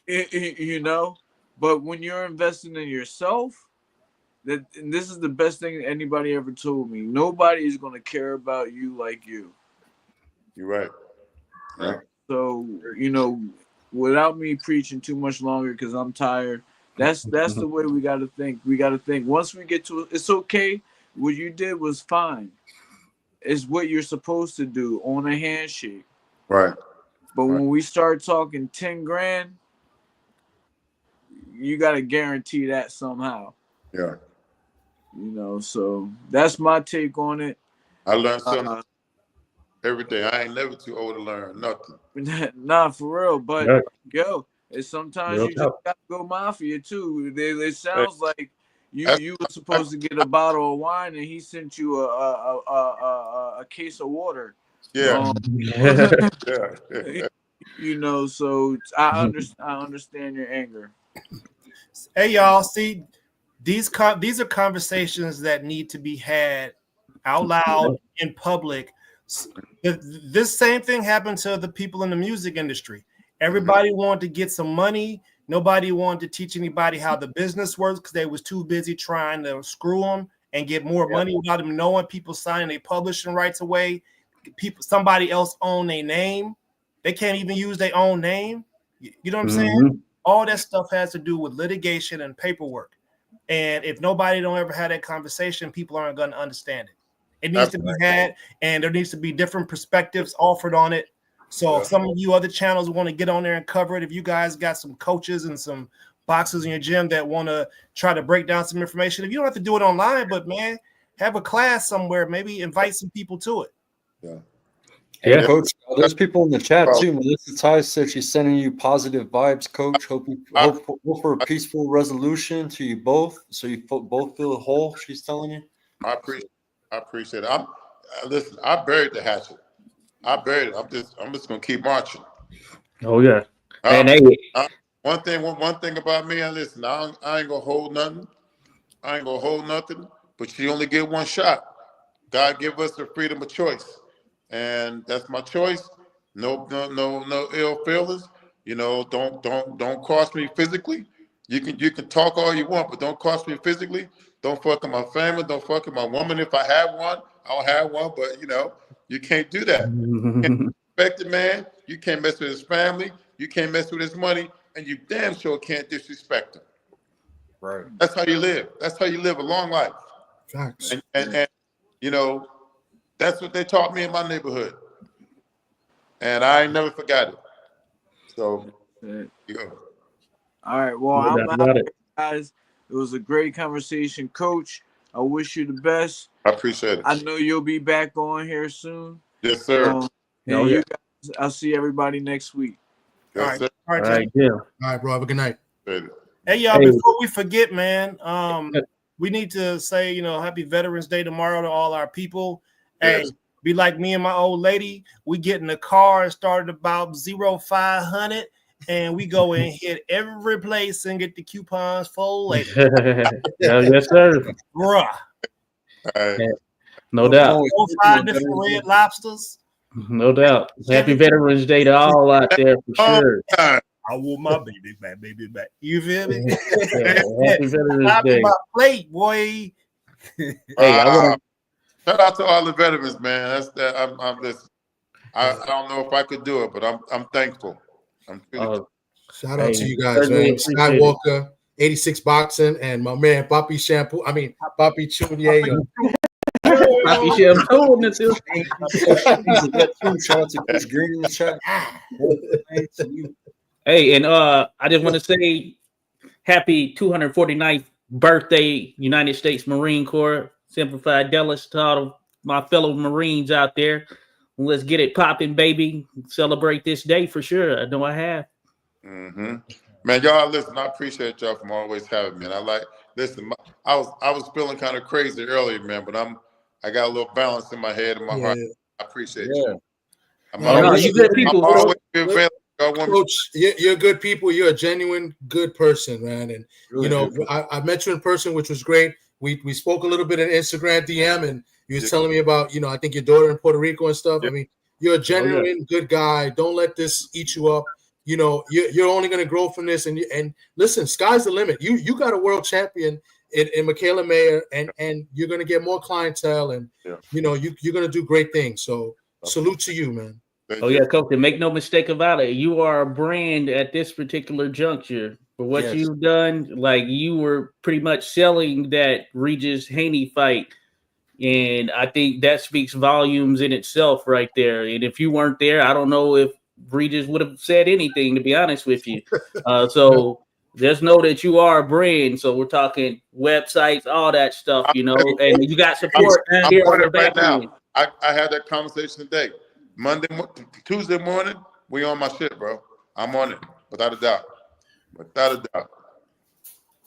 You know, but when you're investing in yourself, and this is the best thing anybody ever told me. Nobody is going to care about you like you. You're right. Yeah. So, you know, without me preaching too much longer because I'm tired, that's the way we got to think. We got to think once we get to it, it's okay. What you did was fine. It's what you're supposed to do on a handshake. Right. But Right. when we start talking 10 grand, you got to guarantee that somehow. Yeah. You know, so that's my take on it. I learned something every day. I ain't never too old to learn nothing. Nah, for real. But yo, it's sometimes Real you just gotta go mafia too. It sounds like you were supposed to get a bottle of wine and he sent you a case of water. Yeah. Yeah. Yeah. You know, so I understand your anger. Hey, y'all, see, these are conversations that need to be had out loud in public. This same thing happened to the people in the music industry. Everybody wanted to get some money. Nobody wanted to teach anybody how the business works because they was too busy trying to screw them and get more money without them knowing. People signing their publishing rights away. Somebody else own their name. They can't even use their own name. You know what I'm saying? All that stuff has to do with litigation and paperwork. And if nobody don't ever have that conversation, people aren't going to understand it. It needs to be had, and there needs to be different perspectives offered on it. So if some of you other channels want to get on there and cover it, if you guys got some coaches and some boxers in your gym that want to try to break down some information, if you don't have to do it online, but man, have a class somewhere, maybe invite some people to it. Yeah. Hey, Coach, there's people in the chat too. Melissa Ty said she's sending you positive vibes, Coach. Hope for a peaceful resolution to you both, so you both feel whole. She's telling you. I appreciate it. Listen. I buried the hatchet. I buried it. I'm just gonna keep marching. Oh yeah. One thing about me. And listen, I ain't gonna hold nothing. I ain't gonna hold nothing. But you only get one shot. God give us the freedom of choice, and that's my choice. No ill feelings. You know, don't cross me physically. You can talk all you want, but don't cross me physically. Don't fuck with my family. Don't fuck with my woman. If I have one, I'll have one. But you know, You can't do that. You can't respect the man. You can't mess with his family. You can't mess with his money, and you damn sure can't disrespect him. Right. That's how you live. That's how you live a long life. Facts. And you know, that's what they taught me in my neighborhood, and I ain't never forgot it. So, you know. All right. Well, I'm out, guys. It was a great conversation, Coach. I wish you the best. I appreciate it. I know you'll be back on here soon. Yes, sir. And you guys, I'll see everybody next week. Yes, sir. All right, All right, yeah. All right, bro. Have a good night. Hey, y'all, before we forget, man, we need to say, you know, happy Veterans Day tomorrow to all our people. Yes. Hey, be like me and my old lady. We get in the car and start about 0500, and we go and hit every place and get the coupons for later. Yes, sir. Bruh. No doubt. Go find different Red Lobsters. No doubt. Happy Veterans Day to all out there for sure. I want my baby back. You feel me? Happy Veterans Day. My plate, boy. Hey, I shout out to all the veterans, man. That's that. I'm listen. I don't know if I could do it, but I'm thankful. I'm shout out to you guys, man. Skywalker, 86 Boxing, and my man Papi Shampoo. I mean Papi Chunier. Papi Shampoo until shout out to Chris Green in the chat. Hey, and I just want to say happy 249th birthday, United States Marine Corps. Simplified Dallas to all of my fellow Marines out there. Let's get it popping, baby. Celebrate this day for sure. I know I have. Mm-hmm. Man, y'all listen, I appreciate y'all from always having me. And I was feeling kind of crazy earlier, man, but I got a little balance in my head and my heart. I appreciate you. You good people. I'm always available. Coach, you're good people. You're a genuine good person, man. And really, you know, I met you in person, which was great. We spoke a little bit in Instagram DM, and you was telling me about, you know, I think your daughter in Puerto Rico and stuff. I mean, you're a genuine good guy. Don't let this eat you up. You know, you're only going to grow from this. And listen, sky's the limit. You got a world champion in Michaela Mayer, and you're going to get more clientele, and you know, you're going to do great things. So salute to you, man. Oh yeah, Coach, and make no mistake about it. You are a brand at this particular juncture for what you've done. Like, you were pretty much selling that Regis Haney fight, and I think that speaks volumes in itself right there. And if you weren't there, I don't know if Regis would have said anything, to be honest with you. So just know that you are a brand. So we're talking websites, all that stuff, you know, and you got support here on the back end. I had that conversation today. Tuesday morning, we on my shit, bro. I'm on it, without a doubt.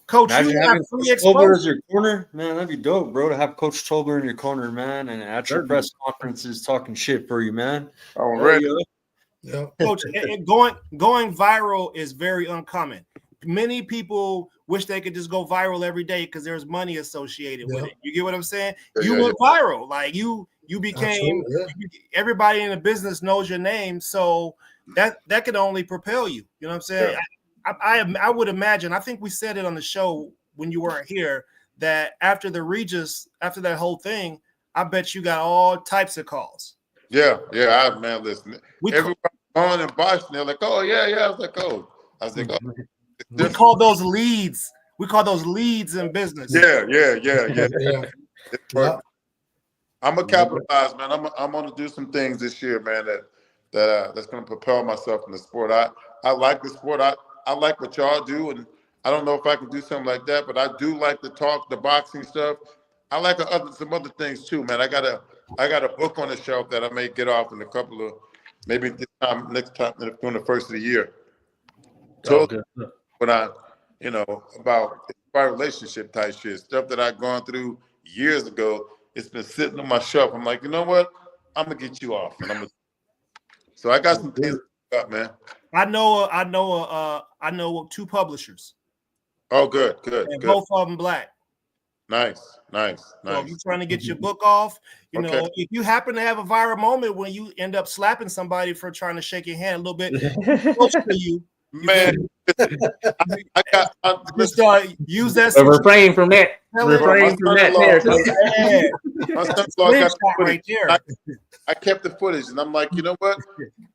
Coach, imagine you having have free Tobler as exposure. your corner, man. That'd be dope, bro. To have Coach Tobler in your corner, man, and at your press conferences talking shit for you, man. Already. Coach, going viral is very uncommon. Many people wish they could just go viral every day because there's money associated with it. You get what I'm saying? You went viral, like you became. Everybody in the business knows your name, so that could only propel you. You know what I'm saying? I would imagine. I think we said it on the show when you weren't here that after that whole thing, I bet you got all types of calls. Man, listen. Everybody on in Boston, they're like, oh yeah. I was like, oh. We call those leads. We call those leads in business. Yeah. I'm gonna capitalize, man. I'm gonna do some things this year, man. That's gonna propel myself in the sport. I like the sport. I like what y'all do, and I don't know if I can do something like that, but I do like the talk, the boxing stuff. I like some other things too, man. I got a book on the shelf that I may get off in a couple of, maybe next time during the first of the year. When about relationship type shit, stuff that I've gone through years ago. It's been sitting on my shelf. I'm like, you know what? I'm gonna get you off, and So I got some things up, man. I know two publishers. Oh, good. And both of them black. Nice. So if you're trying to get your book off, you know, if you happen to have a viral moment when you end up slapping somebody for trying to shake your hand a little bit close to you, man. just use that. Refrain from that. refrain from that there. My son-in-law got the right footage. there. I kept the footage, and I'm like, you know what?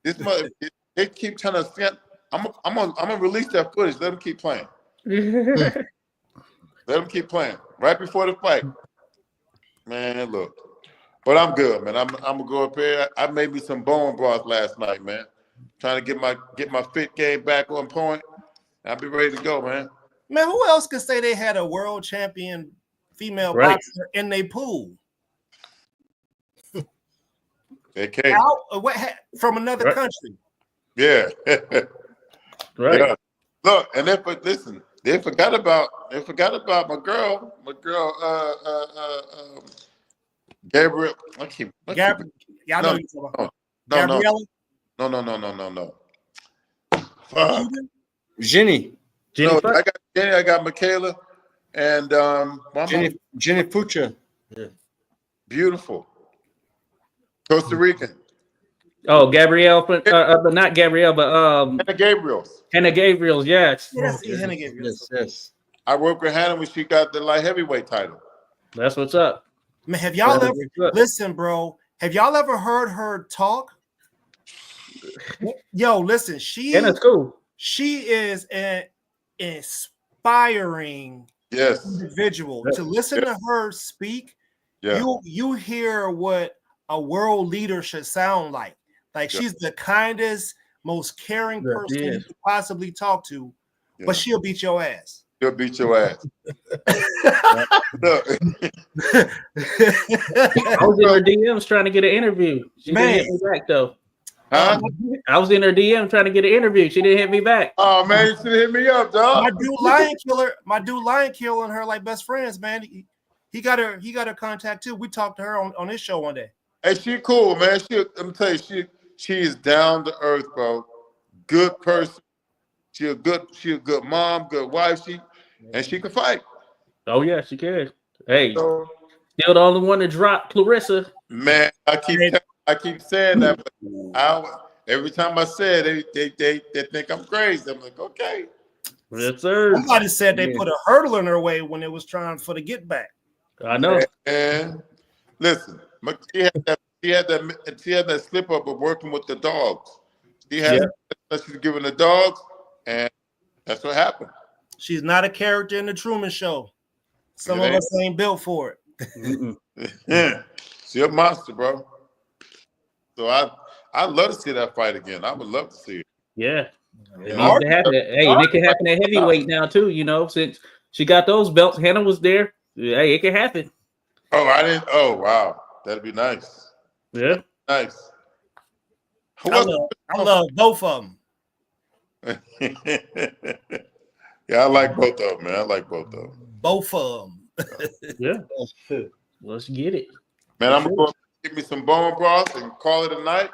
This mother, they keep trying to send. I'm gonna release that footage. Let them keep playing. Let them keep playing. Right before the fight, man. Look, but I'm good, man. I'm gonna go up here. I made me some bone broth last night, man. Trying to get my fit game back on point. I'll be ready to go, man. Man, who else could say they had a world champion female boxer in their pool? They came from another country. Yeah. Right. Yeah. Look, and they forgot about my girl, Gabriel. Y'all know you talking about Gabriella? No. Fuck. Jenny. No, I got Jenny, I got Michaela, and Jenny Pucha. Yeah. Beautiful. Costa Rican. Oh, Gabrielle, but not Gabrielle, but Hannah Gabriels. Hannah Gabriels, yes. Hannah Gabriels. Yes. I worked with Hannah when she got the light heavyweight title. That's what's up. Man, have y'all ever listen, bro? Have y'all ever heard her talk? Yo, listen, Hannah's cool. She is an inspiring individual. To listen to her speak, you hear what a world leader should sound like. Like she's the kindest, most caring person you could possibly talk to, but she'll beat your ass. She'll beat your ass. I was in her DMs trying to get an interview. She didn't hit me back though. Huh? I was in her DM trying to get an interview. She didn't hit me back. Oh man, you should have hit me up, dog. My dude Lion Killer and her like best friends, man. He got her contact too. We talked to her on his show one day. Hey, she cool, man. Let me tell you, she is down to earth, bro. Good person. She a good mom, good wife. And she can fight. Oh yeah, she can. Hey, still the only one to drop Clarissa. Man, I keep saying that, but every time I say it, they think I'm crazy. I'm like, okay. Yes, sir. Somebody said they put a hurdle in her way when it was trying for the get back. I know. And listen, she had that slip up of working with the dogs. She had she's giving the dogs, and that's what happened. She's not a character in the Truman Show. Some of us ain't built for it. She's a monster, bro. So I'd love to see that fight again. I would love to see it. Yeah. It needs to happen. Hey, and it can happen at heavyweight now too, since she got those belts. Hannah was there. Hey, it can happen. Oh, wow. That'd be nice. Yeah. Nice. I love both of them. Yeah, I like both of them, man. I like both of them. Both of them. Yeah. Let's get it. Man, I'm going to give me some bone broth and call it a night.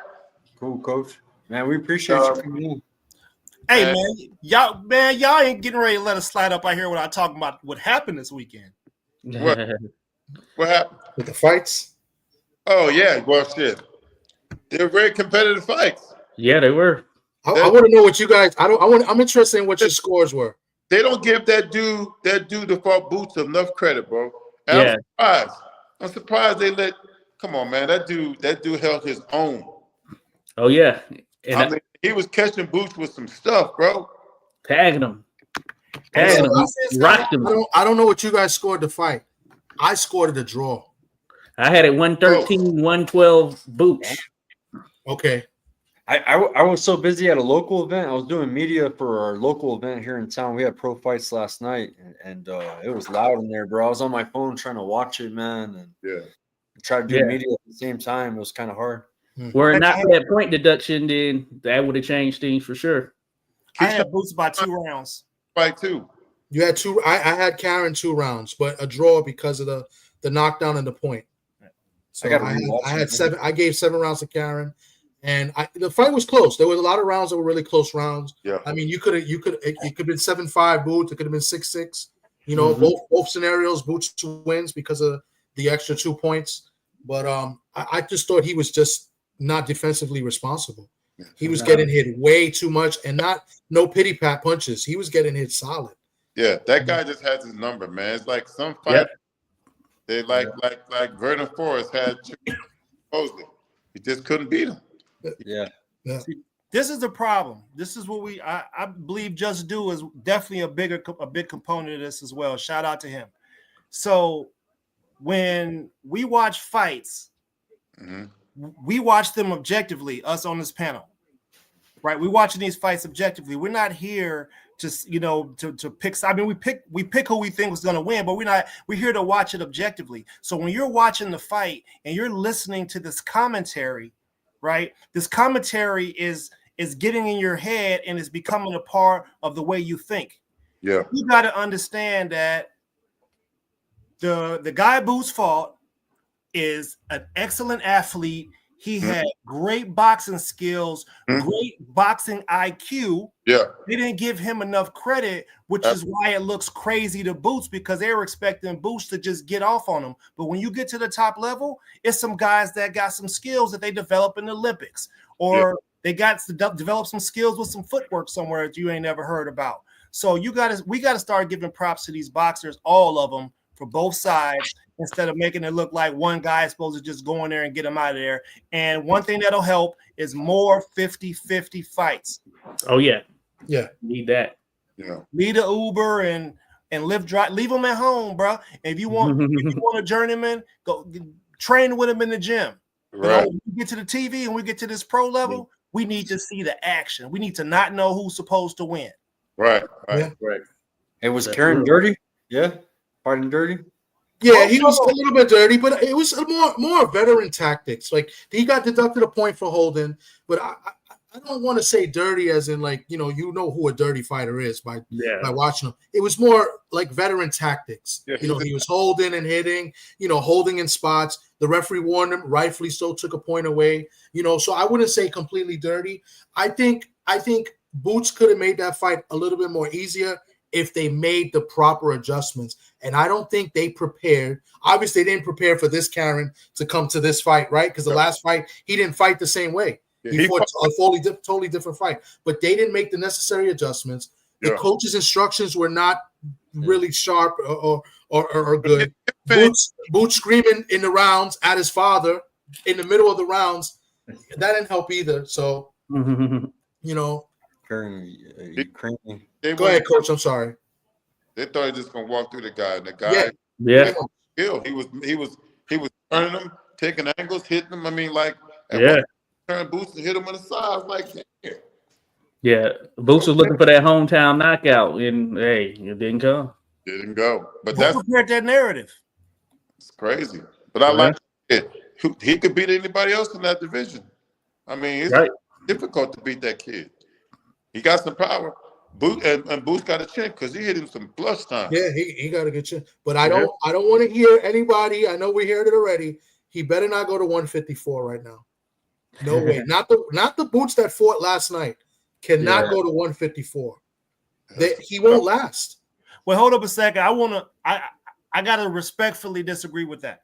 Cool, Coach. Man, we appreciate you coming in. Hey, y'all ain't getting ready to let us slide up out here without talking about what happened this weekend. What happened? With the fights? Oh, yeah. Well, shit. They were very competitive fights. Yeah, they were. I want to know what you guys. I'm interested in what your scores were. They don't give that dude that fought Boots enough credit, bro. And I'm surprised they let. Come on, man. That dude held his own. Oh yeah. And he was catching Boots with some stuff, bro. Tagging him. Rocked him. I don't know what you guys scored the fight. I scored it a draw. I had it 113, 112 Boots. Okay. I was so busy at a local event. I was doing media for our local event here in town. We had pro fights last night, and it was loud in there, bro. I was on my phone trying to watch it, man, and try to do media at the same time. It was kind of hard. Were it not for that point deduction, then that would have changed things for sure. I had Boots by 2 rounds. Fight 2. You had 2. I had Karen 2 rounds, but a draw because of the knockdown and the point. So I had 7. I gave 7 rounds to Karen. And the fight was close. There was a lot of rounds that were really close rounds. Yeah. I mean, it could have been 7-5 Boots. It could have been 6-6. Both scenarios, Boots wins because of the extra 2 points. But I just thought he was just not defensively responsible. He was getting hit way too much, and no pity pat punches. He was getting hit solid. Yeah, that guy just has his number, man. It's like some fight. They like Vernon Forrest had Mosley. He just couldn't beat him. Yeah. This is the problem. This is what I believe Just Do is definitely a big component of this as well. Shout out to him. So when we watch fights, we watch them objectively, us on this panel, right? We're watching these fights objectively. We're not here to pick. I mean, we pick who we think was going to win, but we're here to watch it objectively. So when you're watching the fight and you're listening to this commentary, right? This commentary is getting in your head and is becoming a part of the way you think. Yeah. You got to understand that the guy Boots fought is an excellent athlete. He had great boxing skills, great boxing IQ. Yeah. They didn't give him enough credit, which is why it looks crazy to Boots, because they were expecting Boots to just get off on him. But when you get to the top level, it's some guys that got some skills that they develop in the Olympics, or they got to develop some skills with some footwork somewhere that you ain't never heard about. So we got to start giving props to these boxers, all of them, for both sides, instead of making it look like one guy is supposed to just go in there and get him out of there. And one thing that'll help is more 50-50 fights. Oh, yeah. Yeah. Need that. Yeah. Lead a Uber and Lyft drive. Leave them at home, bro. If you want a journeyman, go train with him in the gym. Right. When we get to the TV and we get to this pro level, we need to see the action. We need to not know who's supposed to win. Right. Yeah. Right. It was Karen dirty? Yeah. Pardon dirty? Yeah, he was a little bit dirty, but it was more veteran tactics. Like, he got deducted a point for holding, but I don't want to say dirty as in like, you know who a dirty fighter is by watching him. It was more like veteran tactics. Yeah, he was holding and hitting, holding in spots. The referee warned him, rightfully so, took a point away. So I wouldn't say completely dirty. I think Boots could have made that fight a little bit more easier if they made the proper adjustments. And I don't think they prepared. Obviously, they didn't prepare for this Karen to come to this fight, right? Because the last fight, he didn't fight the same way. He fought a totally different fight. But they didn't make the necessary adjustments. The coach's instructions were not really sharp or good. Boots screaming in the rounds at his father in the middle of the rounds. That didn't help either. So, Karen, Go ahead, Coach. I'm sorry. They thought he was just gonna walk through the guy, and the guy, he was turning him, taking angles, hitting him. I mean, like, turn Boots and hit him on the side. I was like, yeah, Boots was looking for that hometown knockout, and hey, it didn't come. Didn't go. But Who prepared that narrative? It's crazy. But I like it. He could beat anybody else in that division. I mean, it's difficult to beat that kid. He got some power. And Boots got a chin because he hit him some flush time. Yeah, he got a good chin. But I don't want to hear anybody. I know we heard it already. He better not go to 154 right now. No way. Not the Boots that fought last night. Cannot go to 154. He won't last. Well, hold up a second. I gotta respectfully disagree with that.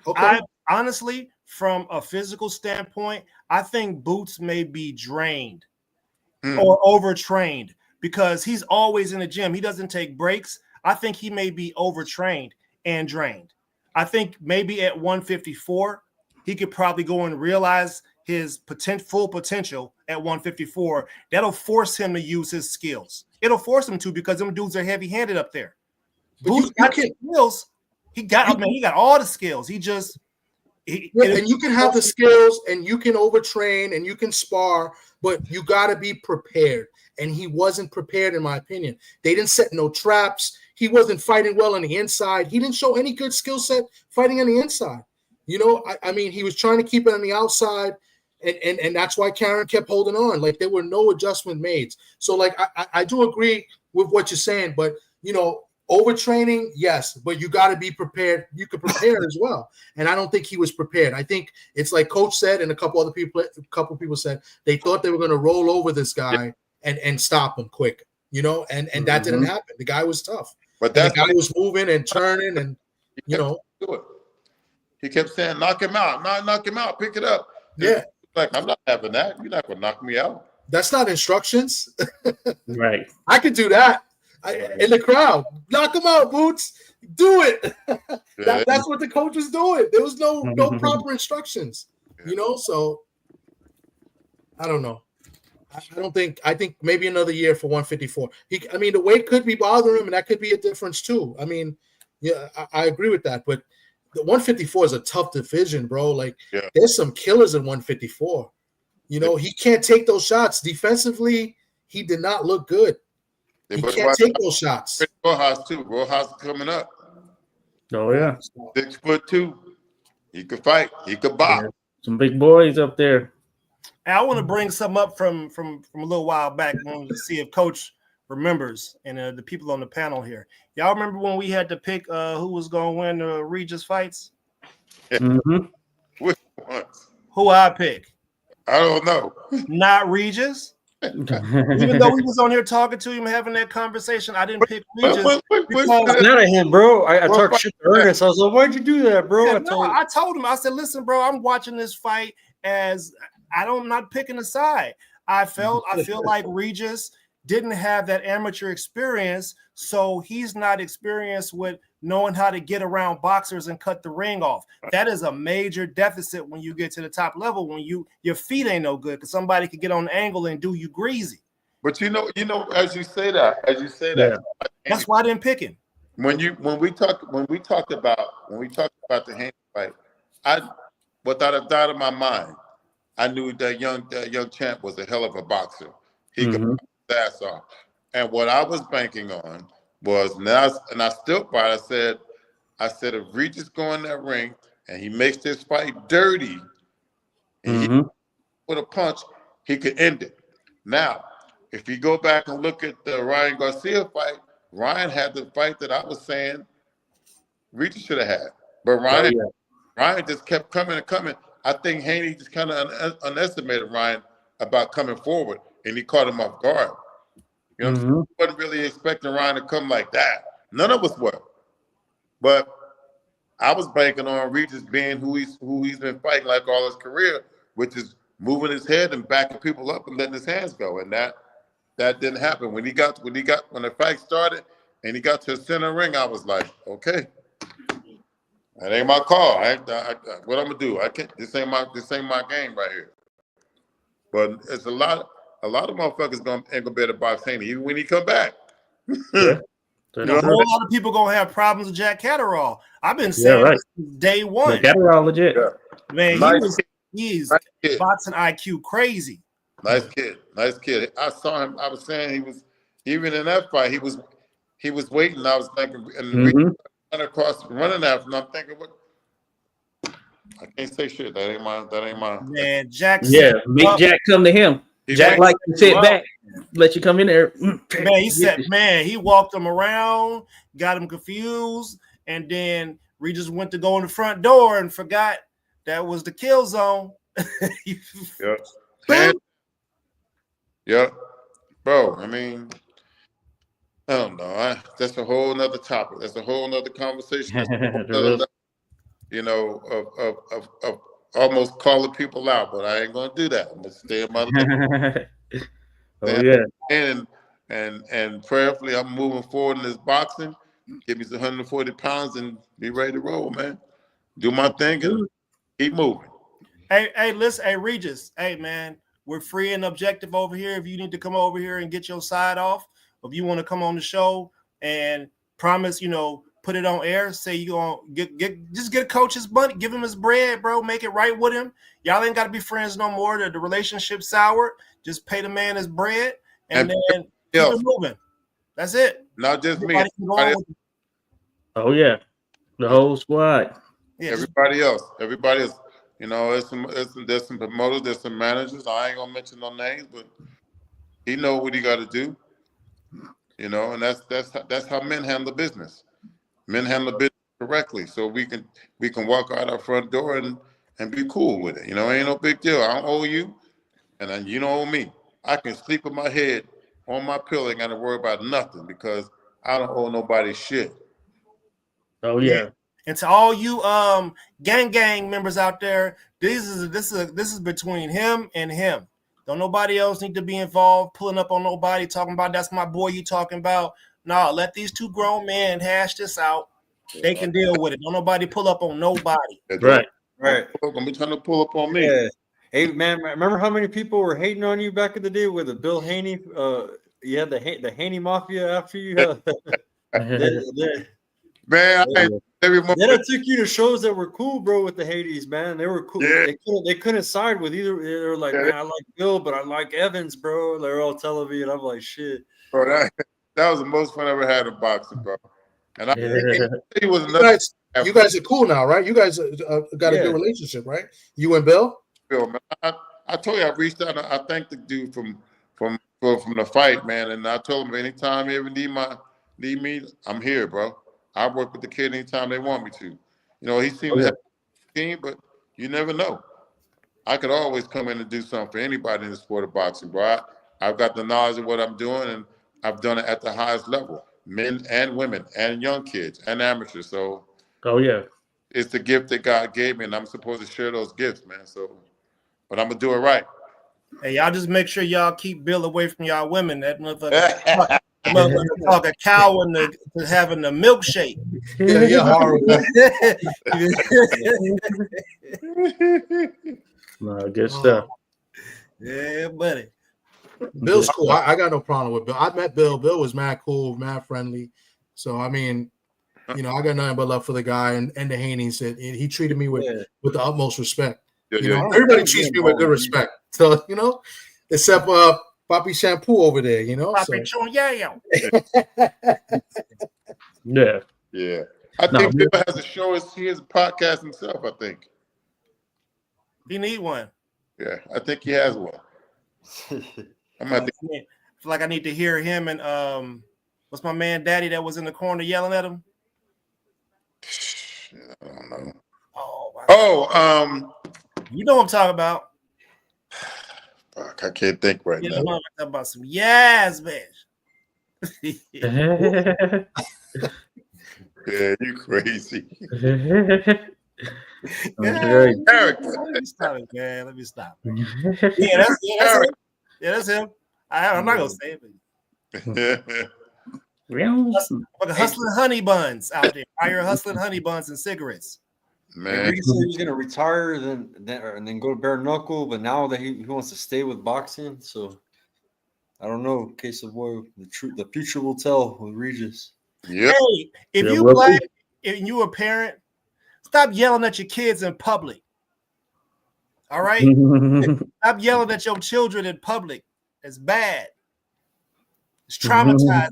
Okay. I honestly, from a physical standpoint, I think Boots may be drained or overtrained because he's always in the gym. He doesn't take breaks. I think he may be overtrained and drained. I think maybe at 154, he could probably go and realize his full potential at 154. That'll force him to use his skills. It'll force him to because them dudes are heavy-handed up there. Boots got skills. He got all the skills. He just and you can have the skills and you can overtrain and you can spar, but you got to be prepared. And he wasn't prepared, in my opinion. They didn't set no traps. He wasn't fighting well on the inside. He didn't show any good skill set fighting on the inside. I mean, he was trying to keep it on the outside, and that's why Karen kept holding on. Like, there were no adjustment made. So, like, I do agree with what you're saying, but, overtraining, yes, but you got to be prepared. You could prepare as well. And I don't think he was prepared. I think it's like Coach said, and a couple people said, they thought they were going to roll over this guy and stop him quick, and that didn't happen. The guy was tough. But the guy was moving and turning and, do it. He kept saying, knock him out, knock him out, pick it up. Yeah. Like, I'm not having that. You're not going to knock me out. That's not instructions. Right. I could do that. in the crowd. Knock him out, Boots. Do it. That's what the coach was doing. There was no proper instructions, So I don't know. I think maybe another year for 154. The weight could be bothering him, and that could be a difference too. I agree with that, but the 154 is a tough division, bro. Like, there's some killers in 154. He can't take those shots. Defensively, he did not look good. He can't take those shots. Rojas too. Rojas coming up. Oh yeah, 6'2". He could fight. He could box. Yeah. Some big boys up there. I want to bring something up from a little while back. I wanted to see if Coach remembers, and the people on the panel here. Y'all remember when we had to pick who was going to win the Regis fights? Mm-hmm. Which ones? Who I pick? I don't know. Not Regis. Even though we was on here talking to him, having that conversation, I didn't pick Regis. It's not a him, bro. I talked shit to Ernest. I was like, "Why'd you do that, bro?" I told him. I said, "Listen, bro, I'm watching this fight as I'm not picking a side. I feel like Regis didn't have that amateur experience, so he's not experienced with knowing how to get around boxers and cut the ring off. That is a major deficit when you get to the top level, when your feet ain't no good, because somebody could get on the angle and do you greasy." But as you say that, that's why I didn't pick him. When we talked about the Haney fight, without a doubt in my mind, I knew that young champ was a hell of a boxer. He could put his ass off. And what I was banking on was, and I still by it, I said if Regis go in that ring and he makes this fight dirty, and he with a punch, he could end it. Now, if you go back and look at the Ryan Garcia fight, Ryan had the fight that I was saying Regis should have had. But Ryan just kept coming and coming. I think Haney just kind of underestimated Ryan about coming forward, and he caught him off guard. He wasn't really expecting Ryan to come like that. None of us were. But I was banking on Regis being who he's been fighting like all his career, which is moving his head and backing people up and letting his hands go. And that didn't happen. When the fight started and he got to the center ring, I was like, okay. That ain't my call. What I'm gonna do? I can't. This ain't my game right here. But it's a lot of motherfuckers ain't gonna be able to box Haney even when he come back. A whole lot of people gonna have problems with Jack Catteral. I've been saying since day one. Catteral legit. Man, he's boxing IQ crazy. Nice kid. I saw him. I was saying he was, even in that fight, he was waiting. I was thinking, and running after him. I'm thinking, what? I can't say shit. That ain't my. Man, Jack. Yeah, make Jack come to him. Jack like to sit back, let you come in there. Man, he walked him around, got him confused, and then Regis went to go in the front door and forgot that was the kill zone. Yep. Bro, I mean, I don't know. That's a whole nother topic. That's a whole nother conversation. Of almost calling people out, but I ain't gonna do that. I'm gonna stay in my and prayerfully, I'm moving forward in this boxing. Give me 140 pounds and be ready to roll, man. Do my thing and keep moving. Hey, listen, hey, Regis. Hey, man, we're free and objective over here. If you need to come over here and get your side off, if you want to come on the show and promise, put it on air, say you gonna just get a coach's money, give him his bread, bro, make it right with him. Y'all ain't got to be friends no more. The relationship's sour. Just pay the man his bread and then keep it moving. That's it. Not just me. Oh yeah, the whole squad. Yeah, everybody else. There's some promoters, there's some managers. I ain't gonna mention no names, but he know what he got to do. And that's how men handle business. Men handle business correctly, so we can walk out our front door and be cool with it. Ain't no big deal. I don't owe you, and you don't owe me. I can sleep with my head on my pillow, ain't got to worry about nothing because I don't owe nobody shit. Oh yeah. And to all you gang members out there, this is between him and him. Don't nobody else need to be involved, pulling up on nobody, talking about that's my boy you talking about. No, let these two grown men hash this out. They can deal with it. Don't nobody pull up on nobody. Right. Gonna be trying to pull up on me. Yeah. Hey man, remember how many people were hating on you back in the day with the Bill Haney? You had the Haney Mafia after you. Man, every moment. Then I took you to shows that were cool, bro. With the Hades, man, they were cool. Yeah. They couldn't side with either. They were like, man, I like Bill, but I like Evans, bro. They're all telling me, and I'm like, shit. Bro, that was the most fun I ever had in boxing, bro. And he was you guys are cool now, right? You guys got a good relationship, right? You and Bill. Bill, man, I told you I reached out. I thanked the dude from the fight, man, and I told him anytime you ever need me, I'm here, bro. I work with the kid anytime they want me to. You know, he seemed to have a team, but you never know. I could always come in and do something for anybody in the sport of boxing, bro. I've got the knowledge of what I'm doing, and I've done it at the highest level, men and women and young kids and amateurs. So, it's the gift that God gave me, and I'm supposed to share those gifts, man. So, but I'm gonna do it right. Hey, y'all just make sure y'all keep Bill away from y'all women. That motherfucker. Talk a cow into having a milkshake. Yeah, you're horrible. No, good stuff. Yeah, buddy. Bill's cool. I got no problem with Bill. I met Bill. Bill was mad cool, mad friendly. So I mean, you know, I got nothing but love for the guy and the Haney said he treated me with the utmost respect. You know, everybody treats me with good respect. So, you know, except Papi Shampoo over there, you know. Papi Yeah. Yeah. I think Bill has a show. He has a podcast himself, I think. He need one. Yeah, I think he has one. I feel like I need to hear him and what's my man Daddy that was in the corner yelling at him? I don't know. Oh, you know what I'm talking about. Fuck, I can't think right now. I'm talking about some man. Yeah, you crazy. Let me stop it, man. Let me stop. That's him. I'm not gonna say it. Hustling honey buns out there. You're hustling honey buns and cigarettes. Man, he said he was gonna retire and then go to bare knuckle, but now that he wants to stay with boxing, so I don't know. Case of boy, the future will tell with Regis. Yeah. Hey, if you black and you a parent, stop yelling at your kids in public. All right? Stop yelling at your children in public. It's bad. It's traumatizing.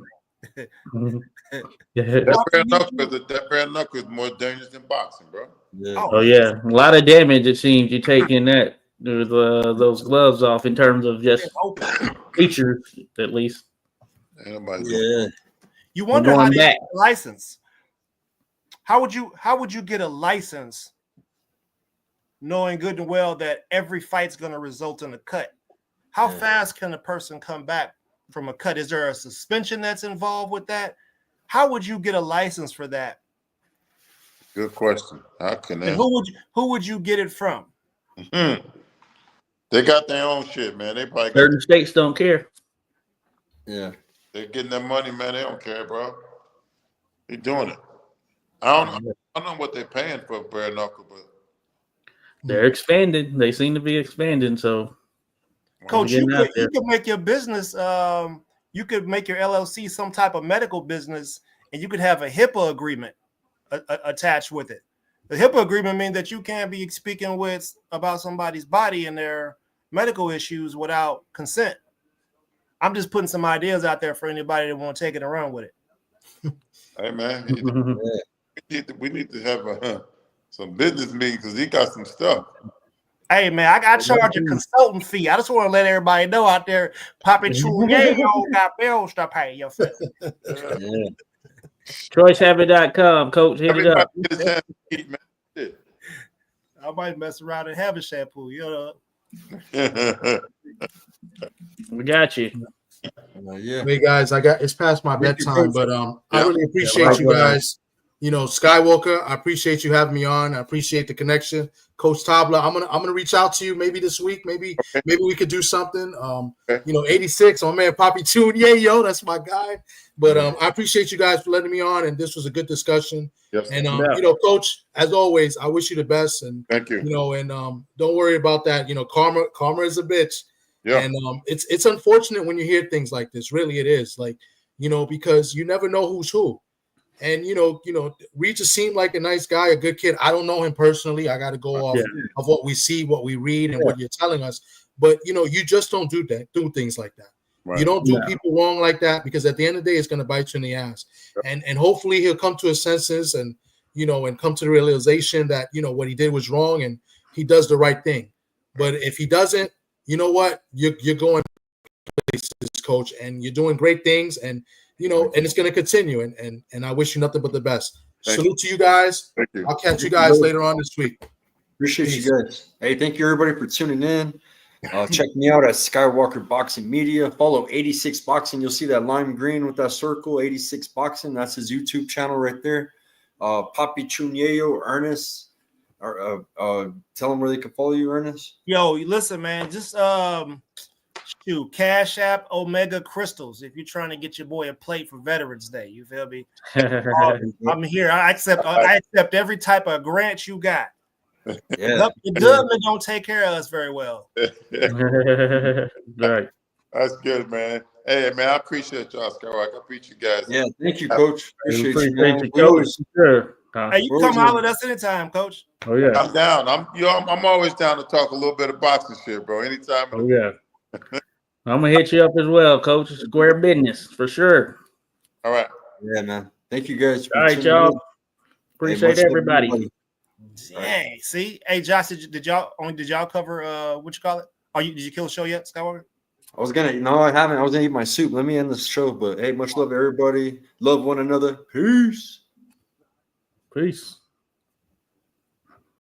That bare knuckle is more dangerous than boxing, bro. Yeah. Oh yeah, a lot of damage. It seems you taking that with those gloves off in terms of just features, at least. Yeah. You wonder how they get a license. How would you get a license knowing good and well that every fight's going to result in a cut? How fast can a person come back from a cut? Is there a suspension that's involved with that? How would you get a license for that? Good question. How can And who would you get it from? They got their own shit, man. They probably certain states don't care. Yeah. They're getting their money, man. They don't care, bro. They're doing it. I don't know what they're paying for bare knuckle, but they're expanding. They seem to be expanding. So, Coach, you could make your business. You could make your LLC some type of medical business, and you could have a HIPAA agreement attached with it. The HIPAA agreement means that you can't be speaking about somebody's body and their medical issues without consent. I'm just putting some ideas out there for anybody that want to take it and run with it. Hey man, we need to have some business meetings because he got some stuff. Hey man, I charge a consultant fee. I just want to let everybody know out there, Papi Chulo got bills to pay. ChoiceHabit.com, Coach. Hit it up. I might mess around and have a shampoo, you know. We got you. Hey guys, it's past my bedtime, but I really appreciate you guys. You know, Skywalker, I appreciate you having me on. I appreciate the connection. Coach Tobler, I'm gonna reach out to you maybe this week. Maybe we could do something. 86, my man Poppy Tune. Yeah, yo, that's my guy. But I appreciate you guys for letting me on, and this was a good discussion. Yes, and Coach, as always, I wish you the best. And thank you. And don't worry about that. Karma is a bitch. Yeah. And it's unfortunate when you hear things like this. Really, it is. Like, because you never know who's who. And Regis seemed like a nice guy, a good kid. I don't know him personally. I got to go off of what we see, what we read, and what you're telling us. But you just don't do things like that. Right. You don't do people wrong like that, because at the end of the day, it's going to bite you in the ass. Yep. And hopefully he'll come to his senses and and come to the realization that what he did was wrong and he does the right thing. But if he doesn't, you know what, you're going places, Coach, and you're doing great things, and and it's going to continue. And I wish you nothing but the best. Salute to you guys. I'll catch you guys later on this week. Appreciate you guys. Hey, thank you everybody for tuning in. Check me out at Skywalker Boxing Media. Follow 86 Boxing. You'll see that lime green with that circle, 86 Boxing. That's his YouTube channel right there. Papi Chunyeyo, Ernest. Tell them where they can follow you, Ernest. Yo, listen, man. Just Cash App Omega Crystals if you're trying to get your boy a plate for Veterans Day. You feel me? I'm here. I accept every type of grant you got. Yeah, the government don't take care of us very well. Right. That's good, man. Hey, man, I appreciate y'all, Skywalker. I appreciate you guys. Yeah, thank you, Coach. Appreciate you, Coach. Sure. Hey, you come holler at us anytime, Coach. Oh yeah, I'm down. I'm always down to talk a little bit of boxing shit, bro. Anytime. Oh yeah. I'm gonna hit you up as well, Coach. Square business for sure. All right. Yeah, man. Thank you guys. All right, y'all. Appreciate everybody. Dang. See, hey, Josh, did y'all cover what you call it? Did you kill the show yet, Skywalker? I haven't. I was gonna eat my soup. Let me end the show. But hey, much love, everybody. Love one another. Peace. Peace.